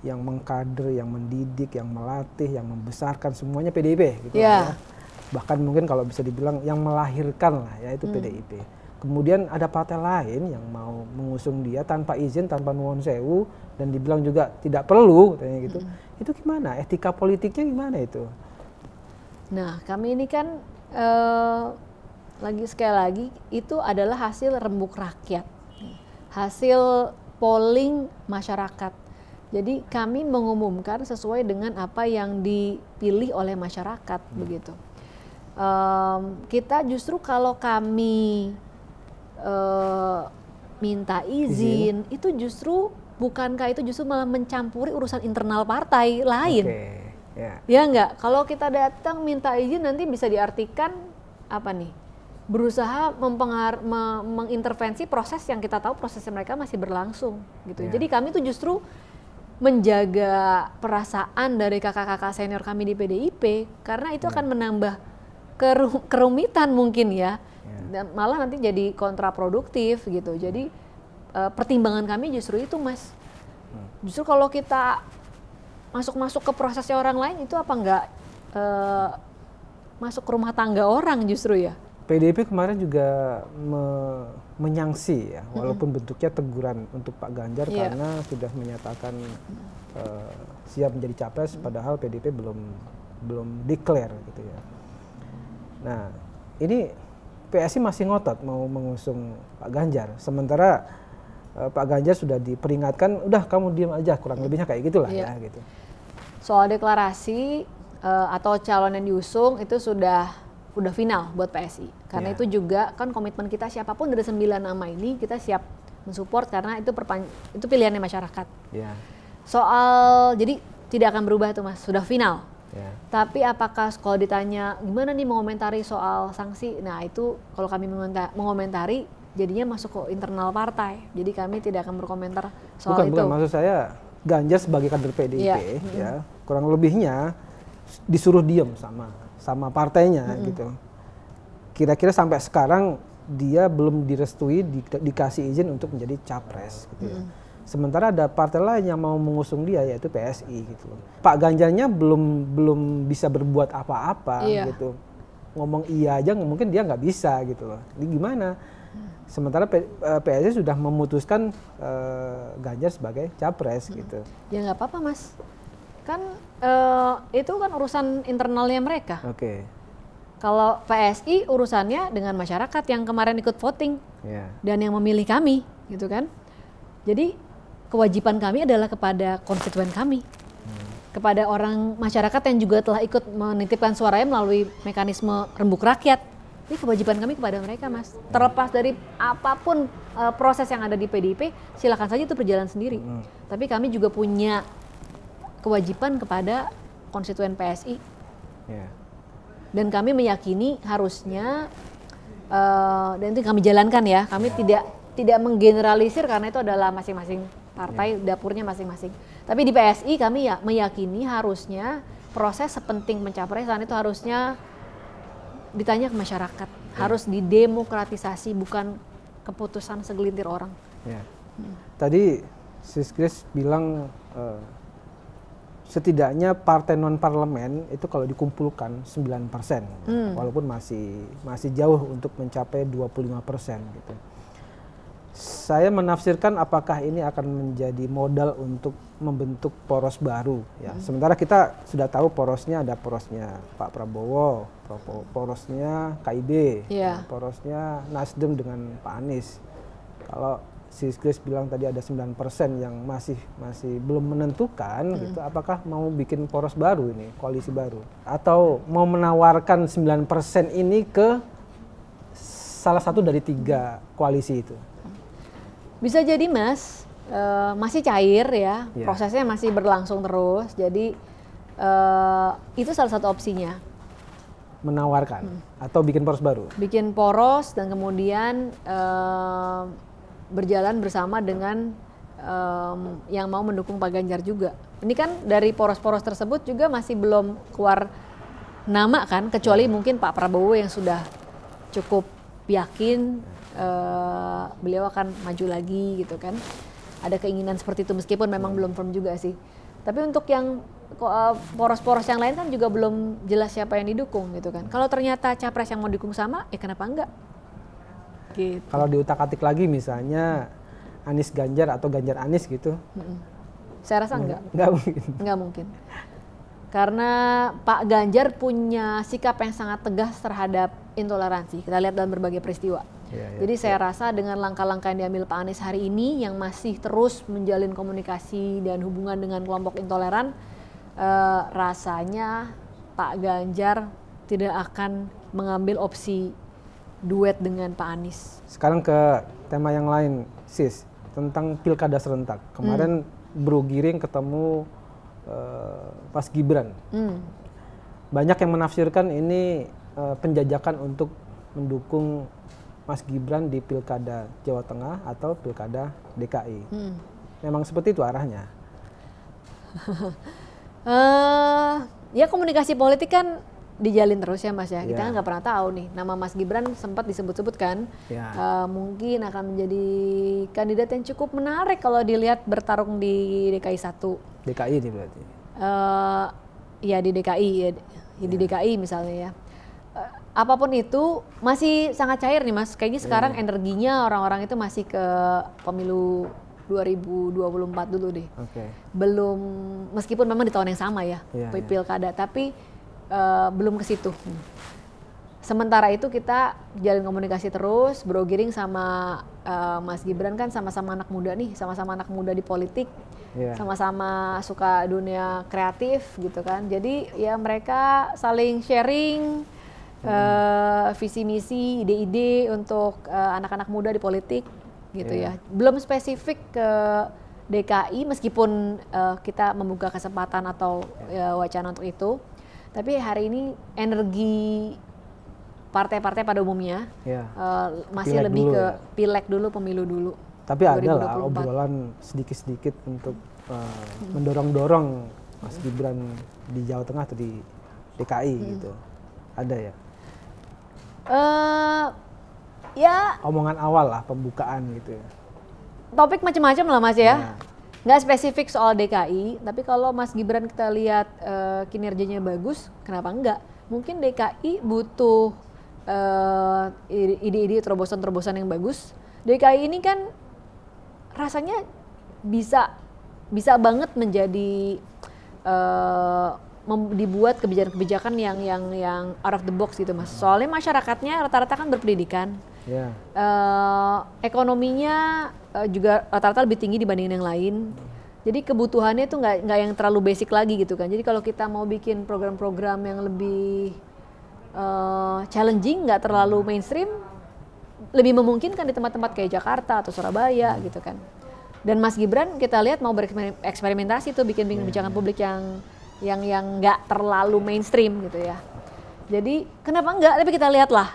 yang mengkader, yang mendidik, yang melatih, yang membesarkan semuanya PDIP gitu Iya. ya. Bahkan mungkin kalau bisa dibilang yang melahirkan lah ya itu PDIP. Kemudian ada partai lain yang mau mengusung dia tanpa izin, tanpa nuwun sewu, dan dibilang juga tidak perlu katanya gitu. Itu gimana? Etika politiknya gimana itu? Nah, kami ini kan sekali lagi itu adalah hasil rembuk rakyat, hasil polling masyarakat. Jadi kami mengumumkan sesuai dengan apa yang dipilih oleh masyarakat begitu. Kita justru kalau kami minta izin itu justru bukankah itu justru malah mencampuri urusan internal partai lain? Oke, ya. Ya enggak, kalau kita datang minta izin nanti bisa diartikan apa nih? Berusaha mengintervensi proses yang kita tahu prosesnya mereka masih berlangsung gitu. Ya. Jadi kami tuh justru menjaga perasaan dari kakak-kakak senior kami di PDIP karena itu akan menambah kerumitan mungkin ya. Dan malah nanti jadi kontraproduktif gitu. Jadi pertimbangan kami justru itu, Mas. Justru kalau kita masuk ke prosesnya orang lain itu apa enggak masuk ke rumah tangga orang justru ya? PDIP kemarin juga menyangsi ya, walaupun bentuknya teguran untuk Pak Ganjar karena sudah menyatakan siap menjadi capres, padahal PDIP belum declare gitu ya. Nah, ini PSI masih ngotot mau mengusung Pak Ganjar, sementara Pak Ganjar sudah diperingatkan, udah kamu diam aja, kurang lebihnya kayak gitulah ya gitu. Soal deklarasi atau calon yang diusung itu sudah final buat PSI, karena itu juga kan komitmen kita siapapun dari 9 nama ini kita siap mensupport karena itu pilihannya masyarakat. Soal jadi tidak akan berubah tuh, Mas, sudah final. Tapi apakah kalau ditanya gimana nih mengomentari soal sanksi, nah itu kalau kami mengomentari jadinya masuk ke internal partai, jadi kami tidak akan berkomentar soal itu. Bukan, maksud saya Ganjar sebagai kader PDIP ya, kurang lebihnya disuruh diem sama partainya gitu. Kira-kira sampai sekarang dia belum direstui dikasih izin untuk menjadi capres gitu ya. Sementara ada partai lain yang mau mengusung dia yaitu PSI gitu. Pak Ganjarnya belum bisa berbuat apa-apa gitu. Ngomong iya aja mungkin dia nggak bisa gitu loh. Ini gimana? Sementara PSI sudah memutuskan Ganjar sebagai capres gitu. Ya nggak apa-apa, Mas. Kan itu kan urusan internalnya mereka. Oke. Kalau PSI urusannya dengan masyarakat yang kemarin ikut voting dan yang memilih kami, gitu kan. Jadi kewajiban kami adalah kepada konstituen kami, kepada orang masyarakat yang juga telah ikut menitipkan suaranya melalui mekanisme rembuk rakyat. Ini kewajiban kami kepada mereka, Mas. Terlepas dari apapun proses yang ada di PDIP, silakan saja itu berjalan sendiri. Tapi kami juga punya kewajiban kepada konstituen PSI. Dan kami meyakini harusnya dan itu kami jalankan ya. Kami tidak menggeneralisir karena itu adalah masing-masing partai dapurnya masing-masing. Tapi di PSI kami meyakini harusnya proses sepenting pencapresan itu harusnya ditanya ke masyarakat, harus didemokratisasi, bukan keputusan segelintir orang. Tadi Sis Grace bilang setidaknya partai non parlemen itu kalau dikumpulkan 9%, walaupun masih jauh untuk mencapai 25% gitu. Saya menafsirkan apakah ini akan menjadi modal untuk membentuk poros baru ya. Sementara kita sudah tahu porosnya, ada porosnya Pak Prabowo, porosnya KIB, porosnya Nasdem dengan Pak Anies. Kalau Sis Grace bilang tadi ada 9% yang masih belum menentukan gitu, apakah mau bikin poros baru ini, koalisi baru, atau mau menawarkan 9% ini ke salah satu dari 3 koalisi itu? Bisa jadi, Mas, masih cair ya, prosesnya masih berlangsung terus, jadi itu salah satu opsinya. Menawarkan atau bikin poros baru? Bikin poros dan kemudian berjalan bersama dengan yang mau mendukung Pak Ganjar juga. Ini kan dari poros-poros tersebut juga masih belum keluar nama kan, kecuali mungkin Pak Prabowo yang sudah cukup yakin beliau akan maju lagi gitu kan. Ada keinginan seperti itu meskipun memang belum firm juga sih. Tapi untuk yang poros-poros yang lain kan juga belum jelas siapa yang didukung gitu kan. Kalau ternyata capres yang mau didukung sama, ya kenapa enggak? Gitu. Kalau diutak-atik lagi misalnya Anies Ganjar atau Ganjar Anies gitu. Saya rasa enggak. Enggak mungkin. Enggak mungkin. Karena Pak Ganjar punya sikap yang sangat tegas terhadap intoleransi. Kita lihat dalam berbagai peristiwa. Jadi saya rasa dengan langkah-langkah yang diambil Pak Anies hari ini yang masih terus menjalin komunikasi dan hubungan dengan kelompok intoleran, rasanya Pak Ganjar tidak akan mengambil opsi duet dengan Pak Anies. Sekarang ke tema yang lain, Sis, tentang pilkada serentak. Kemarin Bro Giring ketemu Mas Gibran. Banyak yang menafsirkan ini penjajakan untuk mendukung Mas Gibran di pilkada Jawa Tengah atau pilkada DKI. Memang seperti itu arahnya. Ya komunikasi politik kan dijalin terus ya Mas ya. Kita kan nggak pernah tahu nih nama Mas Gibran sempat disebut-sebut kan. Mungkin akan menjadi kandidat yang cukup menarik kalau dilihat bertarung di DKI 1. DKI ini berarti? Ya di DKI ya. Di DKI misalnya ya. Apapun itu masih sangat cair nih Mas. Kayaknya sekarang energinya orang-orang itu masih ke pemilu 2024 dulu deh. Belum, meskipun memang di tahun yang sama ya, pilkada, tapi belum ke situ. Sementara itu kita jalin komunikasi terus. Bro Giring sama Mas Gibran kan sama-sama anak muda nih, sama-sama anak muda di politik, sama-sama suka dunia kreatif gitu kan. Jadi ya mereka saling sharing visi misi, ide-ide untuk anak-anak muda di politik gitu ya. Belum spesifik ke DKI meskipun kita membuka kesempatan atau wacana untuk itu. Tapi hari ini energi partai-partai pada umumnya masih lebih ke pileg dulu, pemilu dulu. Tapi ada lah obrolan sedikit-sedikit untuk mendorong-dorong Mas Gibran di Jawa Tengah atau di DKI gitu. Ada ya? Ya omongan awal lah, pembukaan gitu ya. Topik macam-macam lah Mas ya. Nggak spesifik soal DKI, tapi kalau Mas Gibran kita lihat kinerjanya bagus, kenapa enggak? Mungkin DKI butuh ide-ide terobosan-terobosan yang bagus. DKI ini kan rasanya bisa banget menjadi dibuat kebijakan-kebijakan yang out of the box gitu Mas. Soalnya masyarakatnya rata-rata kan berpendidikan, ekonominya juga rata-rata lebih tinggi dibanding yang lain. Jadi kebutuhannya itu nggak yang terlalu basic lagi gitu kan. Jadi kalau kita mau bikin program-program yang lebih challenging, nggak terlalu mainstream, lebih memungkinkan di tempat-tempat kayak Jakarta atau Surabaya gitu kan. Dan Mas Gibran kita lihat mau bereksperimentasi tuh bikin kebijakan publik yang nggak terlalu mainstream gitu ya. Jadi kenapa enggak? Tapi kita lihatlah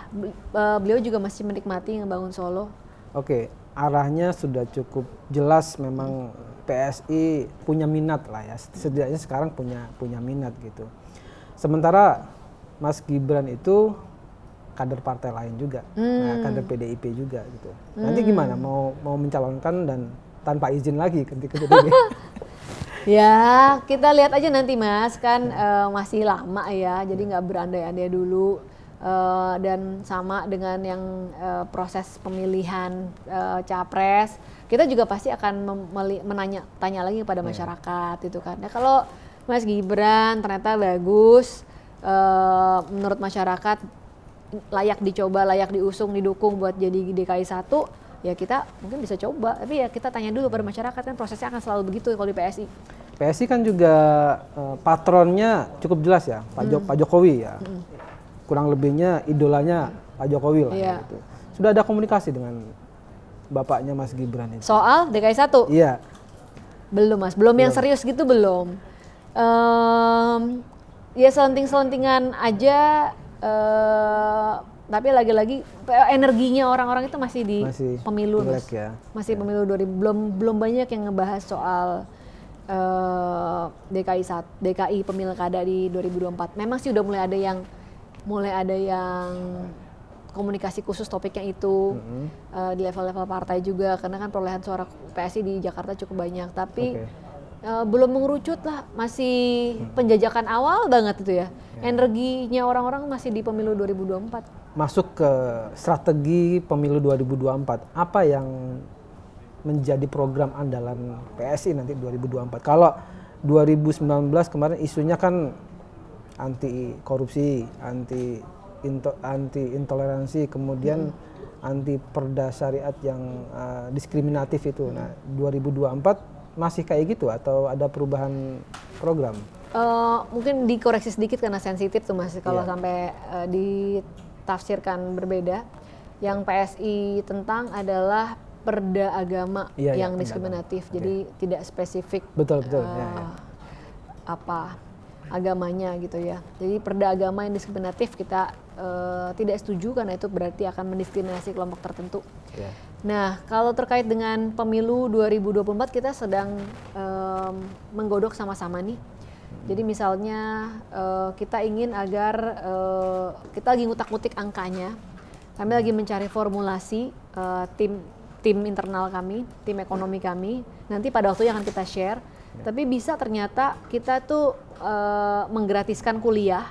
beliau juga masih menikmati ngebangun Solo. Oke, arahnya sudah cukup jelas. Memang PSI punya minat lah ya. Setidaknya sekarang punya minat gitu. Sementara Mas Gibran itu kader partai lain juga, kader PDIP juga gitu. Nanti gimana? Mau mencalonkan dan tanpa izin lagi ketika PDIP? Ya kita lihat aja nanti Mas, kan masih lama ya, jadi nggak berandai-andai dulu. Dan sama dengan yang proses pemilihan capres, kita juga pasti akan tanya lagi kepada masyarakat itu kan. Nah, kalau Mas Gibran ternyata bagus, menurut masyarakat layak dicoba, layak diusung, didukung buat jadi DKI 1, ya kita mungkin bisa coba. Tapi ya kita tanya dulu pada masyarakat, kan prosesnya akan selalu begitu kalau di PSI. PSI kan juga patronnya cukup jelas ya, Pak Jokowi ya. Kurang lebihnya idolanya Pak Jokowi lah gitu. Sudah ada komunikasi dengan bapaknya Mas Gibran itu? Soal DKI 1? Iya. Belum Mas, belum yang serius gitu belum. Ya selenting-selentingan aja, tapi lagi-lagi energinya orang-orang itu masih di pemilu Mas. Ya. Masih pemilu 2000, belum banyak yang ngebahas soal DKI pemilkada di 2024. Memang sih udah mulai ada yang komunikasi khusus topiknya itu di level-level partai juga, karena kan perolehan suara PSI di Jakarta cukup banyak, tapi belum mengerucut lah, masih penjajakan awal banget itu ya. Energinya orang-orang masih di pemilu 2024. Masuk ke strategi pemilu 2024, apa yang menjadi program andalan PSI nanti 2024? Kalau 2019 kemarin isunya kan anti korupsi, anti intoleransi, kemudian anti perda syariat yang diskriminatif itu. Nah, 2024 masih kayak gitu atau ada perubahan program? Mungkin dikoreksi sedikit karena sensitif tuh Mas, kalau sampai ditafsirkan berbeda. Yang PSI tentang adalah perda agama yang diskriminatif, jadi tidak spesifik apa agamanya gitu ya. Jadi perda agama yang diskriminatif kita tidak setuju, karena itu berarti akan mendiskriminasi kelompok tertentu. Nah, kalau terkait dengan pemilu 2024 kita sedang menggodok sama-sama nih. Jadi misalnya kita ingin agar kita lagi ngutak-ngutik angkanya, kami lagi mencari formulasi tim internal kami, tim ekonomi kami, nanti pada waktunya akan kita share. Tapi bisa ternyata kita tuh menggratiskan kuliah,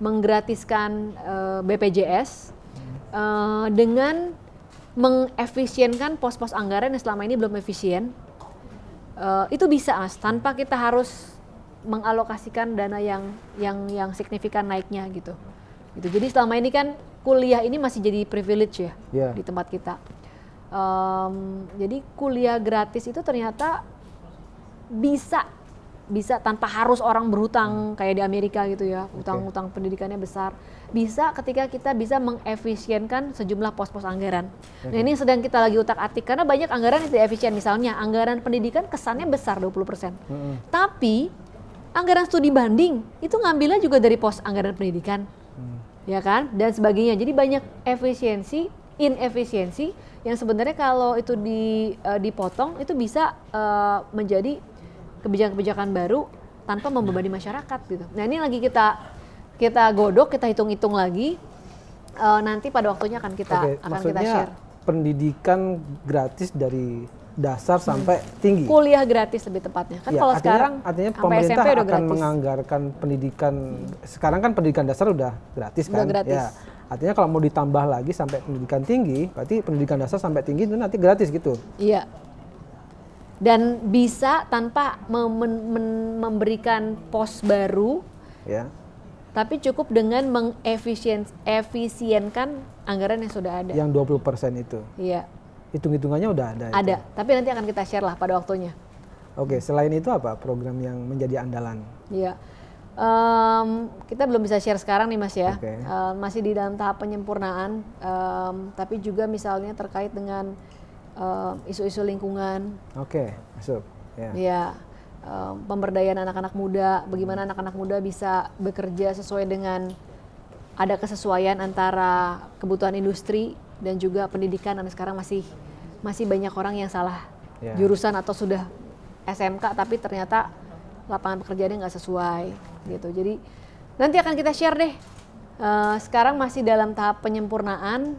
menggratiskan BPJS dengan mengefisienkan pos-pos anggaran yang selama ini belum efisien. Itu bisa Mas, tanpa kita harus mengalokasikan dana yang signifikan naiknya gitu. Jadi selama ini kan kuliah ini masih jadi privilege ya di tempat kita. Jadi kuliah gratis itu ternyata bisa tanpa harus orang berhutang kayak di Amerika gitu ya, utang pendidikannya besar. Bisa ketika kita bisa mengefisienkan sejumlah pos-pos anggaran. Nah, ini sedang kita lagi utak-atik karena banyak anggaran yang tidak efisien. Misalnya anggaran pendidikan kesannya besar 20%. Tapi anggaran studi banding itu ngambilnya juga dari pos anggaran pendidikan. Ya kan? Dan sebagainya. Jadi banyak inefisiensi yang sebenarnya kalau itu dipotong itu bisa menjadi kebijakan-kebijakan baru tanpa membebani masyarakat gitu. Nah, ini lagi kita godok, kita hitung-hitung lagi. Nanti pada waktunya akan kita share. Pendidikan gratis dari dasar sampai tinggi. Kuliah gratis lebih tepatnya. Kan kalau sekarang artinya sampai pemerintah SMP udah akan gratis. menganggarkan pendidikan. Sekarang kan pendidikan dasar udah gratis kan? Udah gratis. Ya. Artinya kalau mau ditambah lagi sampai pendidikan tinggi, berarti pendidikan dasar sampai tinggi itu nanti gratis gitu. Iya. Dan bisa tanpa memberikan pos baru. Ya. Tapi cukup dengan mengefisienkan anggaran yang sudah ada. Yang 20% itu. Iya. Hitung-hitungannya udah ada. Ada, tapi nanti akan kita share lah pada waktunya. Oke, selain itu apa program yang menjadi andalan? Iya. Kita belum bisa share sekarang nih Mas ya. Masih di dalam tahap penyempurnaan. Tapi juga misalnya terkait dengan isu-isu lingkungan. Oke, masuk. Iya. Pemberdayaan anak-anak muda, bagaimana anak-anak muda bisa bekerja sesuai dengan ada kesesuaian antara kebutuhan industri dan juga pendidikan. Dan sekarang masih banyak orang yang salah jurusan atau sudah SMK tapi ternyata lapangan pekerjaannya nggak sesuai gitu. Jadi nanti akan kita share deh. Sekarang masih dalam tahap penyempurnaan,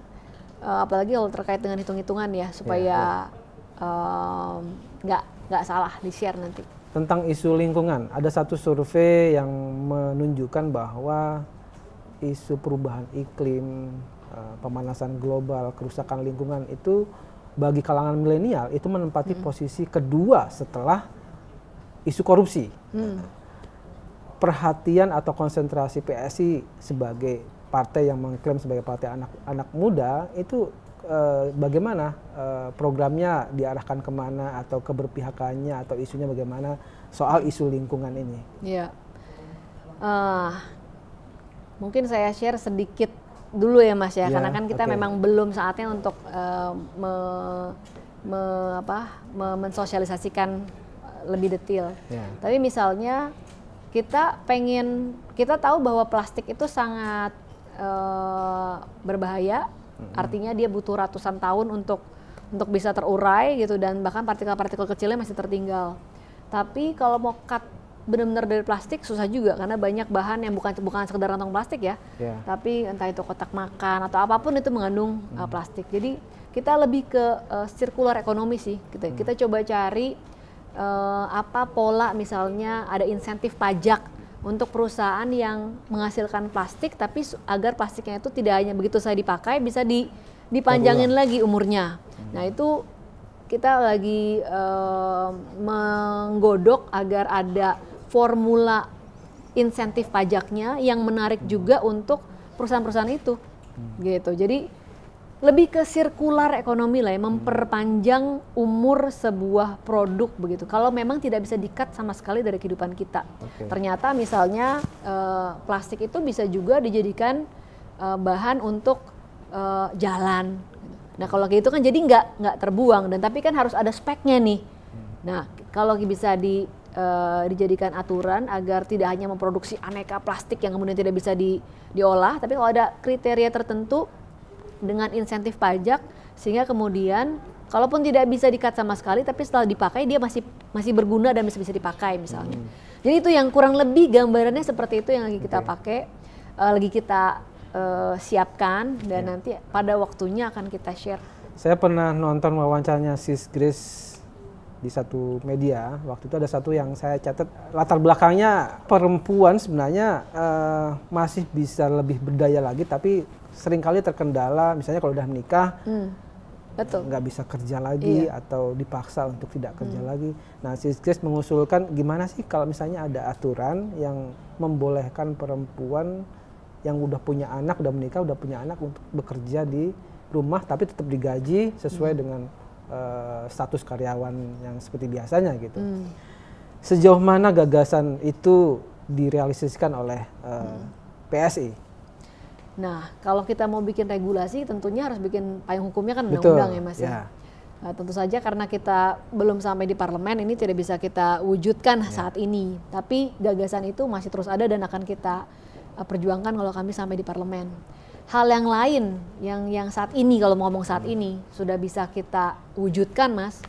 apalagi kalau terkait dengan hitung-hitungan ya, supaya nggak salah di share nanti. Tentang isu lingkungan, ada satu survei yang menunjukkan bahwa isu perubahan iklim, pemanasan global, kerusakan lingkungan itu bagi kalangan milenial itu menempati posisi kedua setelah isu korupsi. Perhatian atau konsentrasi PSI sebagai partai yang mengklaim sebagai partai anak muda itu bagaimana programnya diarahkan kemana atau keberpihakannya atau isunya bagaimana soal isu lingkungan ini? Iya, mungkin saya share sedikit dulu ya Mas ya, karena kan kita memang belum saatnya untuk mensosialisasikan lebih detail. Tapi misalnya kita tahu bahwa plastik itu sangat berbahaya. Artinya dia butuh ratusan tahun untuk bisa terurai gitu, dan bahkan partikel-partikel kecilnya masih tertinggal. Tapi kalau mau cut benar-benar dari plastik susah juga karena banyak bahan yang bukan sekedar kantong plastik ya, tapi entah itu kotak makan atau apapun itu mengandung plastik. Jadi kita lebih ke circular economy sih. Kita coba cari apa pola, misalnya ada insentif pajak untuk perusahaan yang menghasilkan plastik, tapi agar plastiknya itu tidak hanya begitu saya dipakai, bisa dipanjangin lagi umurnya. Nah itu kita lagi menggodok agar ada formula insentif pajaknya yang menarik juga untuk perusahaan-perusahaan itu, gitu. Jadi lebih ke sirkular ekonomi lah ya, memperpanjang umur sebuah produk begitu. Kalau memang tidak bisa di-cut sama sekali dari kehidupan kita. Ternyata misalnya plastik itu bisa juga dijadikan bahan untuk jalan. Nah kalau kayak gitu kan jadi nggak terbuang, dan tapi kan harus ada speknya nih. Nah kalau bisa dijadikan aturan agar tidak hanya memproduksi aneka plastik yang kemudian tidak bisa diolah, tapi kalau ada kriteria tertentu dengan insentif pajak sehingga kemudian kalaupun tidak bisa di-cut sama sekali, tapi setelah dipakai dia masih berguna dan bisa dipakai misalnya. Jadi itu yang kurang lebih gambarannya seperti itu yang lagi kita pakai, lagi kita siapkan, dan nanti pada waktunya akan kita share. Saya pernah nonton wawancaranya Sis Grace di satu media. Waktu itu ada satu yang saya catat, latar belakangnya perempuan sebenarnya masih bisa lebih berdaya lagi, tapi seringkali terkendala, misalnya kalau udah menikah, betul, nggak bisa kerja lagi atau dipaksa untuk tidak kerja lagi. Nah, Sis Grace mengusulkan gimana sih kalau misalnya ada aturan yang membolehkan perempuan yang udah punya anak, udah menikah, udah punya anak untuk bekerja di rumah, tapi tetap digaji sesuai dengan status karyawan yang seperti biasanya gitu. Sejauh mana gagasan itu direalisasikan oleh PSI? Nah, kalau kita mau bikin regulasi, tentunya harus bikin payung hukumnya kan undang-undang ya Mas ya. Nah, tentu saja karena kita belum sampai di parlemen, ini tidak bisa kita wujudkan saat ini. Tapi gagasan itu masih terus ada dan akan kita perjuangkan kalau kami sampai di parlemen. Hal yang lain yang saat ini, kalau mau ngomong saat ini, sudah bisa kita wujudkan Mas,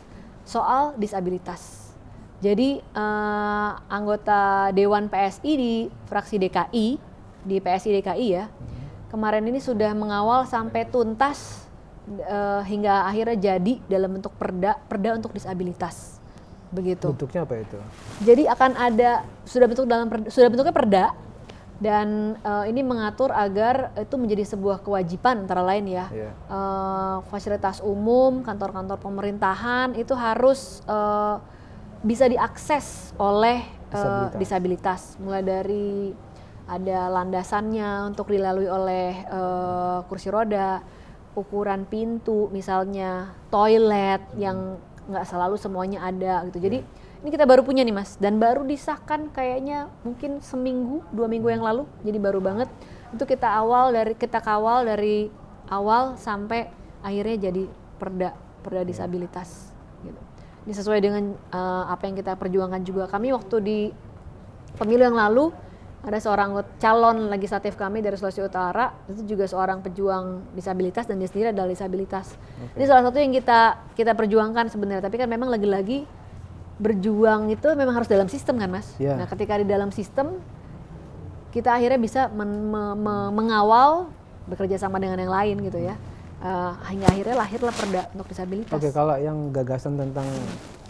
soal disabilitas. Jadi anggota Dewan PSI di fraksi DKI, di PSI DKI ya, kemarin ini sudah mengawal sampai tuntas hingga akhirnya jadi dalam bentuk perda untuk disabilitas, begitu. Bentuknya apa itu? Jadi akan ada sudah bentuknya perda, dan ini mengatur agar itu menjadi sebuah kewajiban antara lain ya. Fasilitas umum, kantor-kantor pemerintahan itu harus bisa diakses oleh disabilitas, mulai dari ada landasannya untuk dilalui oleh kursi roda, ukuran pintu misalnya, toilet yang nggak selalu semuanya ada gitu. Jadi ini kita baru punya nih Mas, dan baru disahkan kayaknya mungkin seminggu, 2 minggu yang lalu, jadi baru banget. Itu kita kawal dari awal sampai akhirnya jadi perda disabilitas gitu. Ini sesuai dengan apa yang kita perjuangkan juga. Kami waktu di pemilu yang lalu ada seorang calon legislatif kami dari Sulawesi Utara, itu juga seorang pejuang disabilitas dan dia sendiri adalah disabilitas. Ini salah satu yang kita perjuangkan sebenarnya, tapi kan memang lagi-lagi berjuang itu memang harus dalam sistem kan Mas. Nah ketika di dalam sistem kita akhirnya bisa mengawal, bekerja sama dengan yang lain gitu ya, hingga akhirnya lahirlah perda untuk disabilitas. Kalau yang gagasan tentang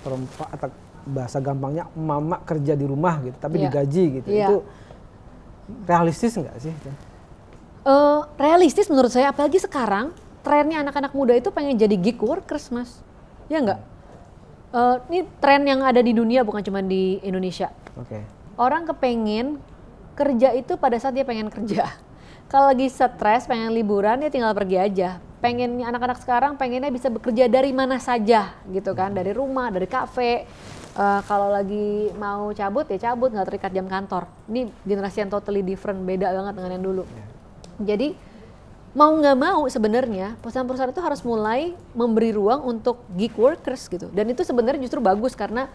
perempuan atau bahasa gampangnya mama kerja di rumah gitu, tapi digaji gitu, itu realistis nggak sih? Realistis menurut saya, apalagi sekarang trennya anak-anak muda itu pengen jadi gig workers Mas, ya nggak? Ini tren yang ada di dunia, bukan cuma di Indonesia. Orang kepengen kerja itu pada saat dia pengen kerja. Kalau lagi stres, pengen liburan, dia tinggal pergi aja. Pengen anak-anak sekarang pengennya bisa bekerja dari mana saja gitu kan, dari rumah, dari kafe. Kalau lagi mau cabut ya cabut, nggak terikat jam kantor. Ini generasi yang totally different, beda banget dengan yang dulu. Jadi mau nggak mau sebenarnya perusahaan-perusahaan itu harus mulai memberi ruang untuk gig workers gitu. Dan itu sebenarnya justru bagus, karena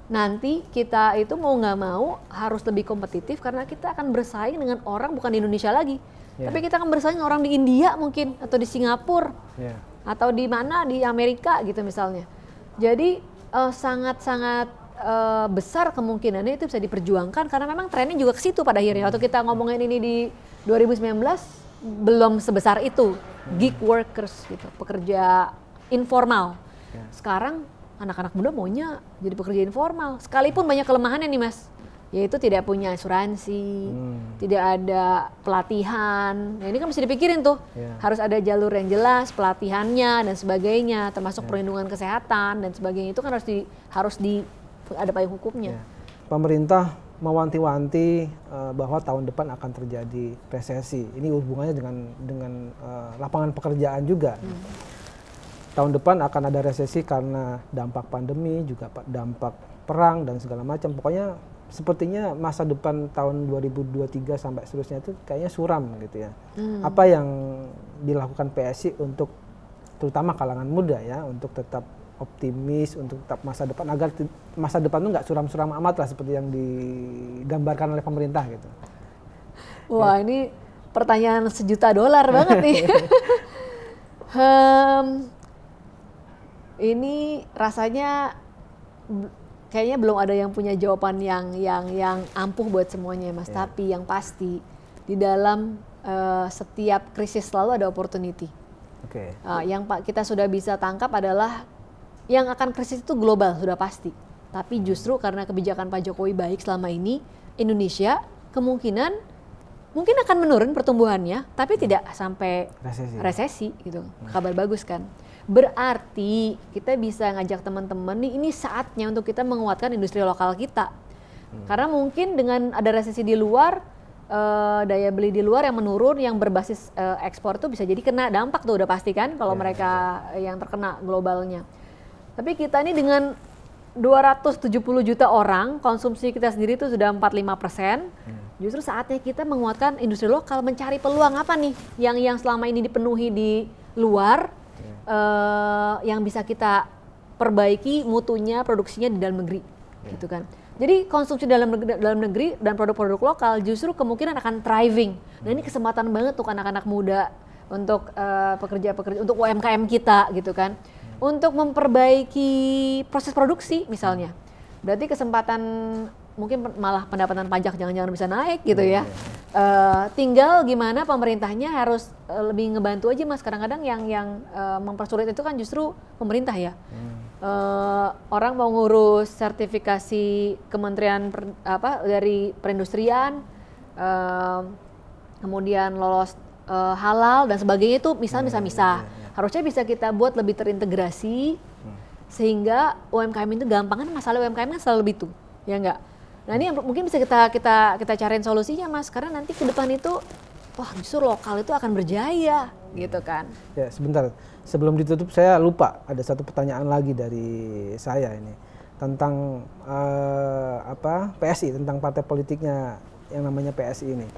nanti kita itu mau nggak mau harus lebih kompetitif, karena kita akan bersaing dengan orang bukan di Indonesia lagi, tapi kita akan bersaing dengan orang di India mungkin, atau di Singapura, atau di mana, di Amerika gitu misalnya. Jadi sangat-sangat besar kemungkinannya itu bisa diperjuangkan karena memang trennya juga ke situ pada akhirnya. Waktu kita ngomongin ini di 2019 belum sebesar itu, gig workers gitu, pekerja informal. Sekarang anak-anak muda maunya jadi pekerja informal, sekalipun banyak kelemahannya nih Mas, yaitu tidak punya asuransi, tidak ada pelatihan. Nah, ini kan mesti dipikirin tuh, harus ada jalur yang jelas, pelatihannya dan sebagainya, termasuk perlindungan kesehatan dan sebagainya, itu kan harus ada payung hukumnya. Pemerintah mewanti-wanti bahwa tahun depan akan terjadi resesi. Ini hubungannya dengan lapangan pekerjaan juga. Tahun depan akan ada resesi karena dampak pandemi, juga dampak perang dan segala macam. Pokoknya sepertinya masa depan tahun 2023 sampai seterusnya itu kayaknya suram gitu ya. Apa yang dilakukan PSI untuk terutama kalangan muda ya, untuk tetap optimis, untuk tetap masa depan, agar masa depan itu nggak suram-suram amat lah seperti yang digambarkan oleh pemerintah gitu. Wah, ini pertanyaan $1 juta banget nih. Ini rasanya kayaknya belum ada yang punya jawaban yang ampuh buat semuanya Mas. Tapi yang pasti di dalam setiap krisis selalu ada opportunity. Yang kita sudah bisa tangkap adalah yang akan krisis itu global sudah pasti. Tapi justru karena kebijakan Pak Jokowi baik selama ini, Indonesia kemungkinan mungkin akan menurun pertumbuhannya, tapi tidak sampai resesi gitu. Kabar bagus kan. Berarti kita bisa ngajak teman-teman nih, ini saatnya untuk kita menguatkan industri lokal kita. Karena mungkin dengan ada resesi di luar, daya beli di luar yang menurun, yang berbasis ekspor tuh bisa jadi kena dampak tuh udah pasti kan kalau mereka yang terkena globalnya. Tapi kita ini dengan 270 juta orang, konsumsi kita sendiri itu sudah 45%. Justru saatnya kita menguatkan industri lokal, mencari peluang apa nih yang selama ini dipenuhi di luar, yang bisa kita perbaiki mutunya, produksinya di dalam negeri, gitu kan. Jadi konsumsi dalam negeri dan produk-produk lokal justru kemungkinan akan thriving. Nah ini kesempatan banget untuk anak-anak muda, untuk pekerja-pekerja, untuk UMKM kita, gitu kan. Untuk memperbaiki proses produksi misalnya. Berarti kesempatan mungkin malah pendapatan pajak jangan-jangan bisa naik gitu ya. Tinggal gimana pemerintahnya harus lebih ngebantu aja Mas. Kadang-kadang yang mempersulit itu kan justru pemerintah ya. Orang mau ngurus sertifikasi kementerian dari perindustrian, kemudian lolos halal dan sebagainya itu misal-misal. Harusnya bisa kita buat lebih terintegrasi sehingga UMKM itu gampang, kan masalah UMKM kan selalu itu, ya enggak? Nah ini yang mungkin bisa kita cariin solusinya Mas, karena nanti ke depan itu wah justru lokal itu akan berjaya gitu kan. Ya sebentar, sebelum ditutup saya lupa ada satu pertanyaan lagi dari saya ini tentang PSI, tentang partai politiknya yang namanya PSI ini.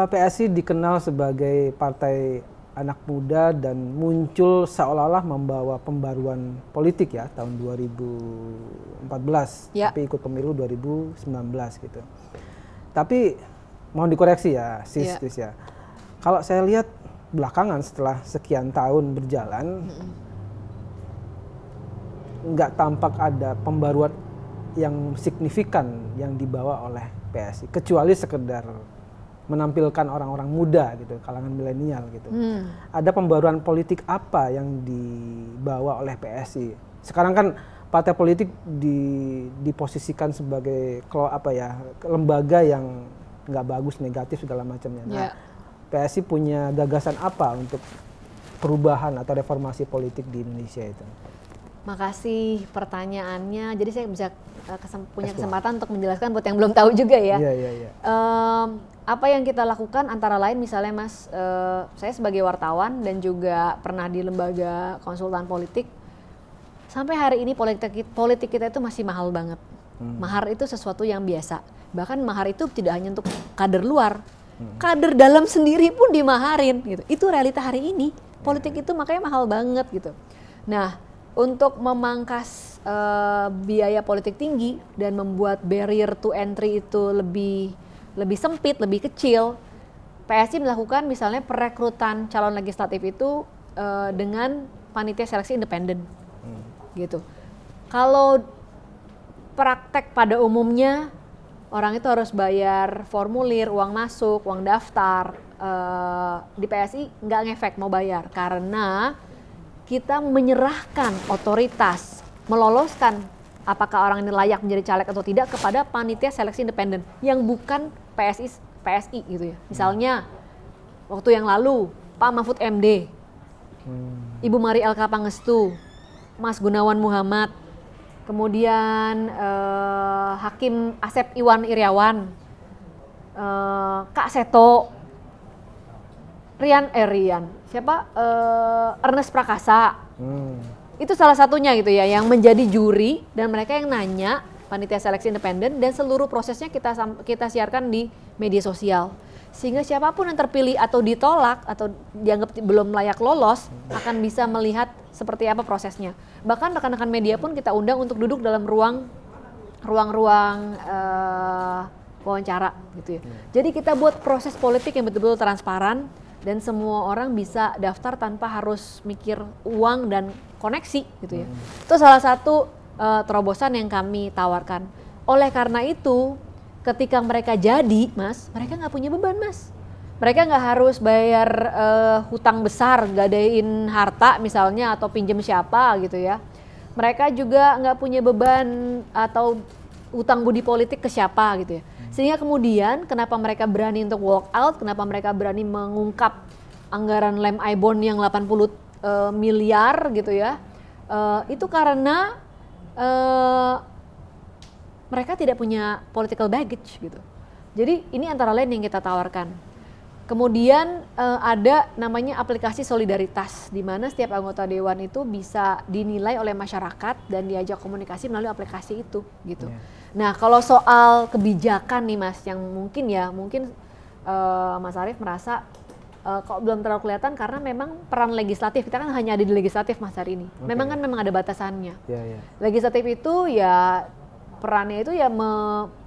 PSI dikenal sebagai partai anak muda dan muncul seolah-olah membawa pembaruan politik ya tahun 2014, tapi ikut pemilu 2019 gitu. Tapi mohon dikoreksi ya Sis ya. Kalau saya lihat belakangan setelah sekian tahun berjalan, nggak tampak ada pembaruan yang signifikan yang dibawa oleh PSI, kecuali sekedar menampilkan orang-orang muda gitu, kalangan milenial gitu. Ada pembaruan politik apa yang dibawa oleh PSI? Sekarang kan partai politik diposisikan sebagai lembaga yang nggak bagus, negatif segala macamnya. Nah, PSI punya gagasan apa untuk perubahan atau reformasi politik di Indonesia itu? Makasih pertanyaannya. Jadi saya bisa punya kesempatan untuk menjelaskan buat yang belum tahu juga ya. Apa yang kita lakukan antara lain misalnya Mas, saya sebagai wartawan dan juga pernah di lembaga konsultan politik. Sampai hari ini politik kita itu masih mahal banget. Mahar itu sesuatu yang biasa. Bahkan mahar itu tidak hanya untuk kader luar, kader dalam sendiri pun dimaharin gitu. Itu realita hari ini. Politik itu makanya mahal banget gitu. Nah, untuk memangkas biaya politik tinggi dan membuat barrier to entry itu lebih sempit, lebih kecil, PSI melakukan misalnya perekrutan calon legislatif itu dengan panitia seleksi independen, gitu. Kalau praktek pada umumnya orang itu harus bayar formulir, uang masuk, uang daftar. Di PSI nggak ngefek mau bayar karena kita menyerahkan otoritas, meloloskan apakah orang ini layak menjadi caleg atau tidak kepada panitia seleksi independen yang bukan PSI gitu ya. Misalnya waktu yang lalu Pak Mahfud MD, Ibu Mari LK Pangestu, Mas Gunawan Muhammad, kemudian Hakim Asep Iwan Iriawan, Kak Seto, Ernest Prakasa. Itu salah satunya gitu ya, yang menjadi juri dan mereka yang nanya panitia seleksi independen dan seluruh prosesnya kita siarkan di media sosial. Sehingga siapapun yang terpilih atau ditolak atau dianggap belum layak lolos akan bisa melihat seperti apa prosesnya. Bahkan rekan-rekan media pun kita undang untuk duduk dalam ruang-ruang wawancara gitu ya. Jadi kita buat proses politik yang betul-betul transparan dan semua orang bisa daftar tanpa harus mikir uang dan koneksi gitu ya. Itu salah satu terobosan yang kami tawarkan. Oleh karena itu, ketika mereka jadi, Mas, mereka nggak punya beban, Mas. Mereka nggak harus bayar hutang besar, gadein harta misalnya atau pinjam siapa gitu ya. Mereka juga nggak punya beban atau hutang budi politik ke siapa gitu ya. Sehingga kemudian kenapa mereka berani untuk walk out, kenapa mereka berani mengungkap anggaran lem Aibon yang 80 miliar gitu ya. Itu karena mereka tidak punya political baggage gitu. Jadi ini antara lain yang kita tawarkan. Kemudian ada namanya aplikasi solidaritas, di mana setiap anggota dewan itu bisa dinilai oleh masyarakat dan diajak komunikasi melalui aplikasi itu gitu. Nah kalau soal kebijakan nih Mas, yang mungkin Mas Arief merasa kok belum terlalu kelihatan karena memang peran legislatif, kita kan hanya ada di legislatif Mas hari ini. Memang ada batasannya. Legislatif itu ya perannya itu ya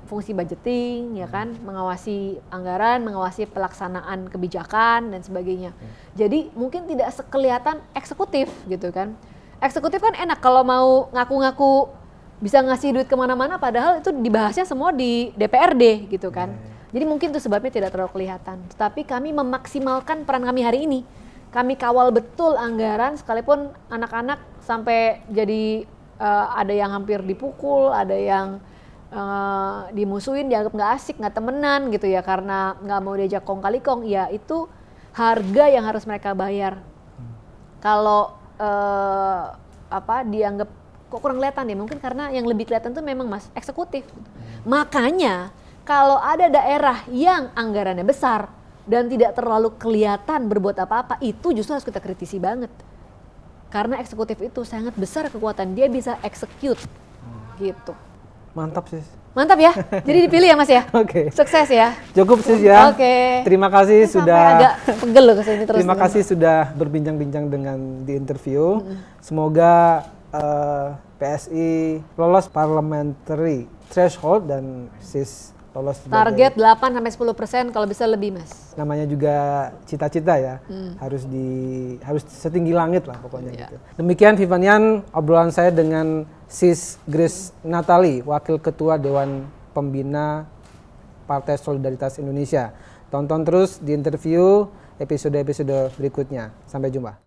fungsi budgeting ya kan, mengawasi anggaran, mengawasi pelaksanaan kebijakan dan sebagainya. Jadi mungkin tidak sekelihatan eksekutif gitu kan. Eksekutif kan enak kalau mau ngaku-ngaku bisa ngasih duit kemana-mana padahal itu dibahasnya semua di DPRD gitu kan. Jadi mungkin itu sebabnya tidak terlalu kelihatan. Tetapi kami memaksimalkan peran kami hari ini. Kami kawal betul anggaran sekalipun anak-anak sampai jadi ada yang hampir dipukul, ada yang dimusuhin, dianggap nggak asik, nggak temenan gitu ya karena nggak mau diajak kong kali kong. Ya itu harga yang harus mereka bayar. Kalau dianggap kok kurang kelihatan ya, mungkin karena yang lebih kelihatan tuh memang Mas eksekutif. Makanya kalau ada daerah yang anggarannya besar dan tidak terlalu kelihatan berbuat apa-apa, itu justru harus kita kritisi banget. Karena eksekutif itu sangat besar kekuatan, dia bisa execute gitu. Mantap Sis. Mantap ya, jadi dipilih ya Mas ya. Oke. Sukses ya. Cukup Sis ya. Oke. Terima kasih sudah. Agak pegel loh kesini terus. Terima kasih sudah berbincang-bincang dengan di interview. Semoga PSI lolos parliamentary threshold dan Sis lolos target 8-10%, kalau bisa lebih Mas. Namanya juga cita-cita ya, harus setinggi langit lah pokoknya gitu. Demikian Vivanian obrolan saya dengan Sis Grace Natali, Wakil Ketua Dewan Pembina Partai Solidaritas Indonesia. Tonton terus di interview episode-episode berikutnya. Sampai jumpa.